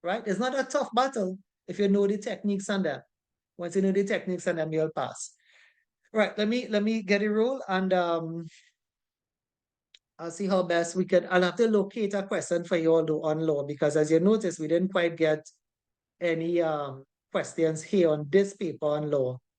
right? It's not a tough battle if you know the techniques on them. Once you know the techniques on them, you'll pass. Right, let me get a roll, and I'll see how best we can. I'll have to locate a question for you all on law, because as you notice, we didn't quite get any questions here on this paper on law.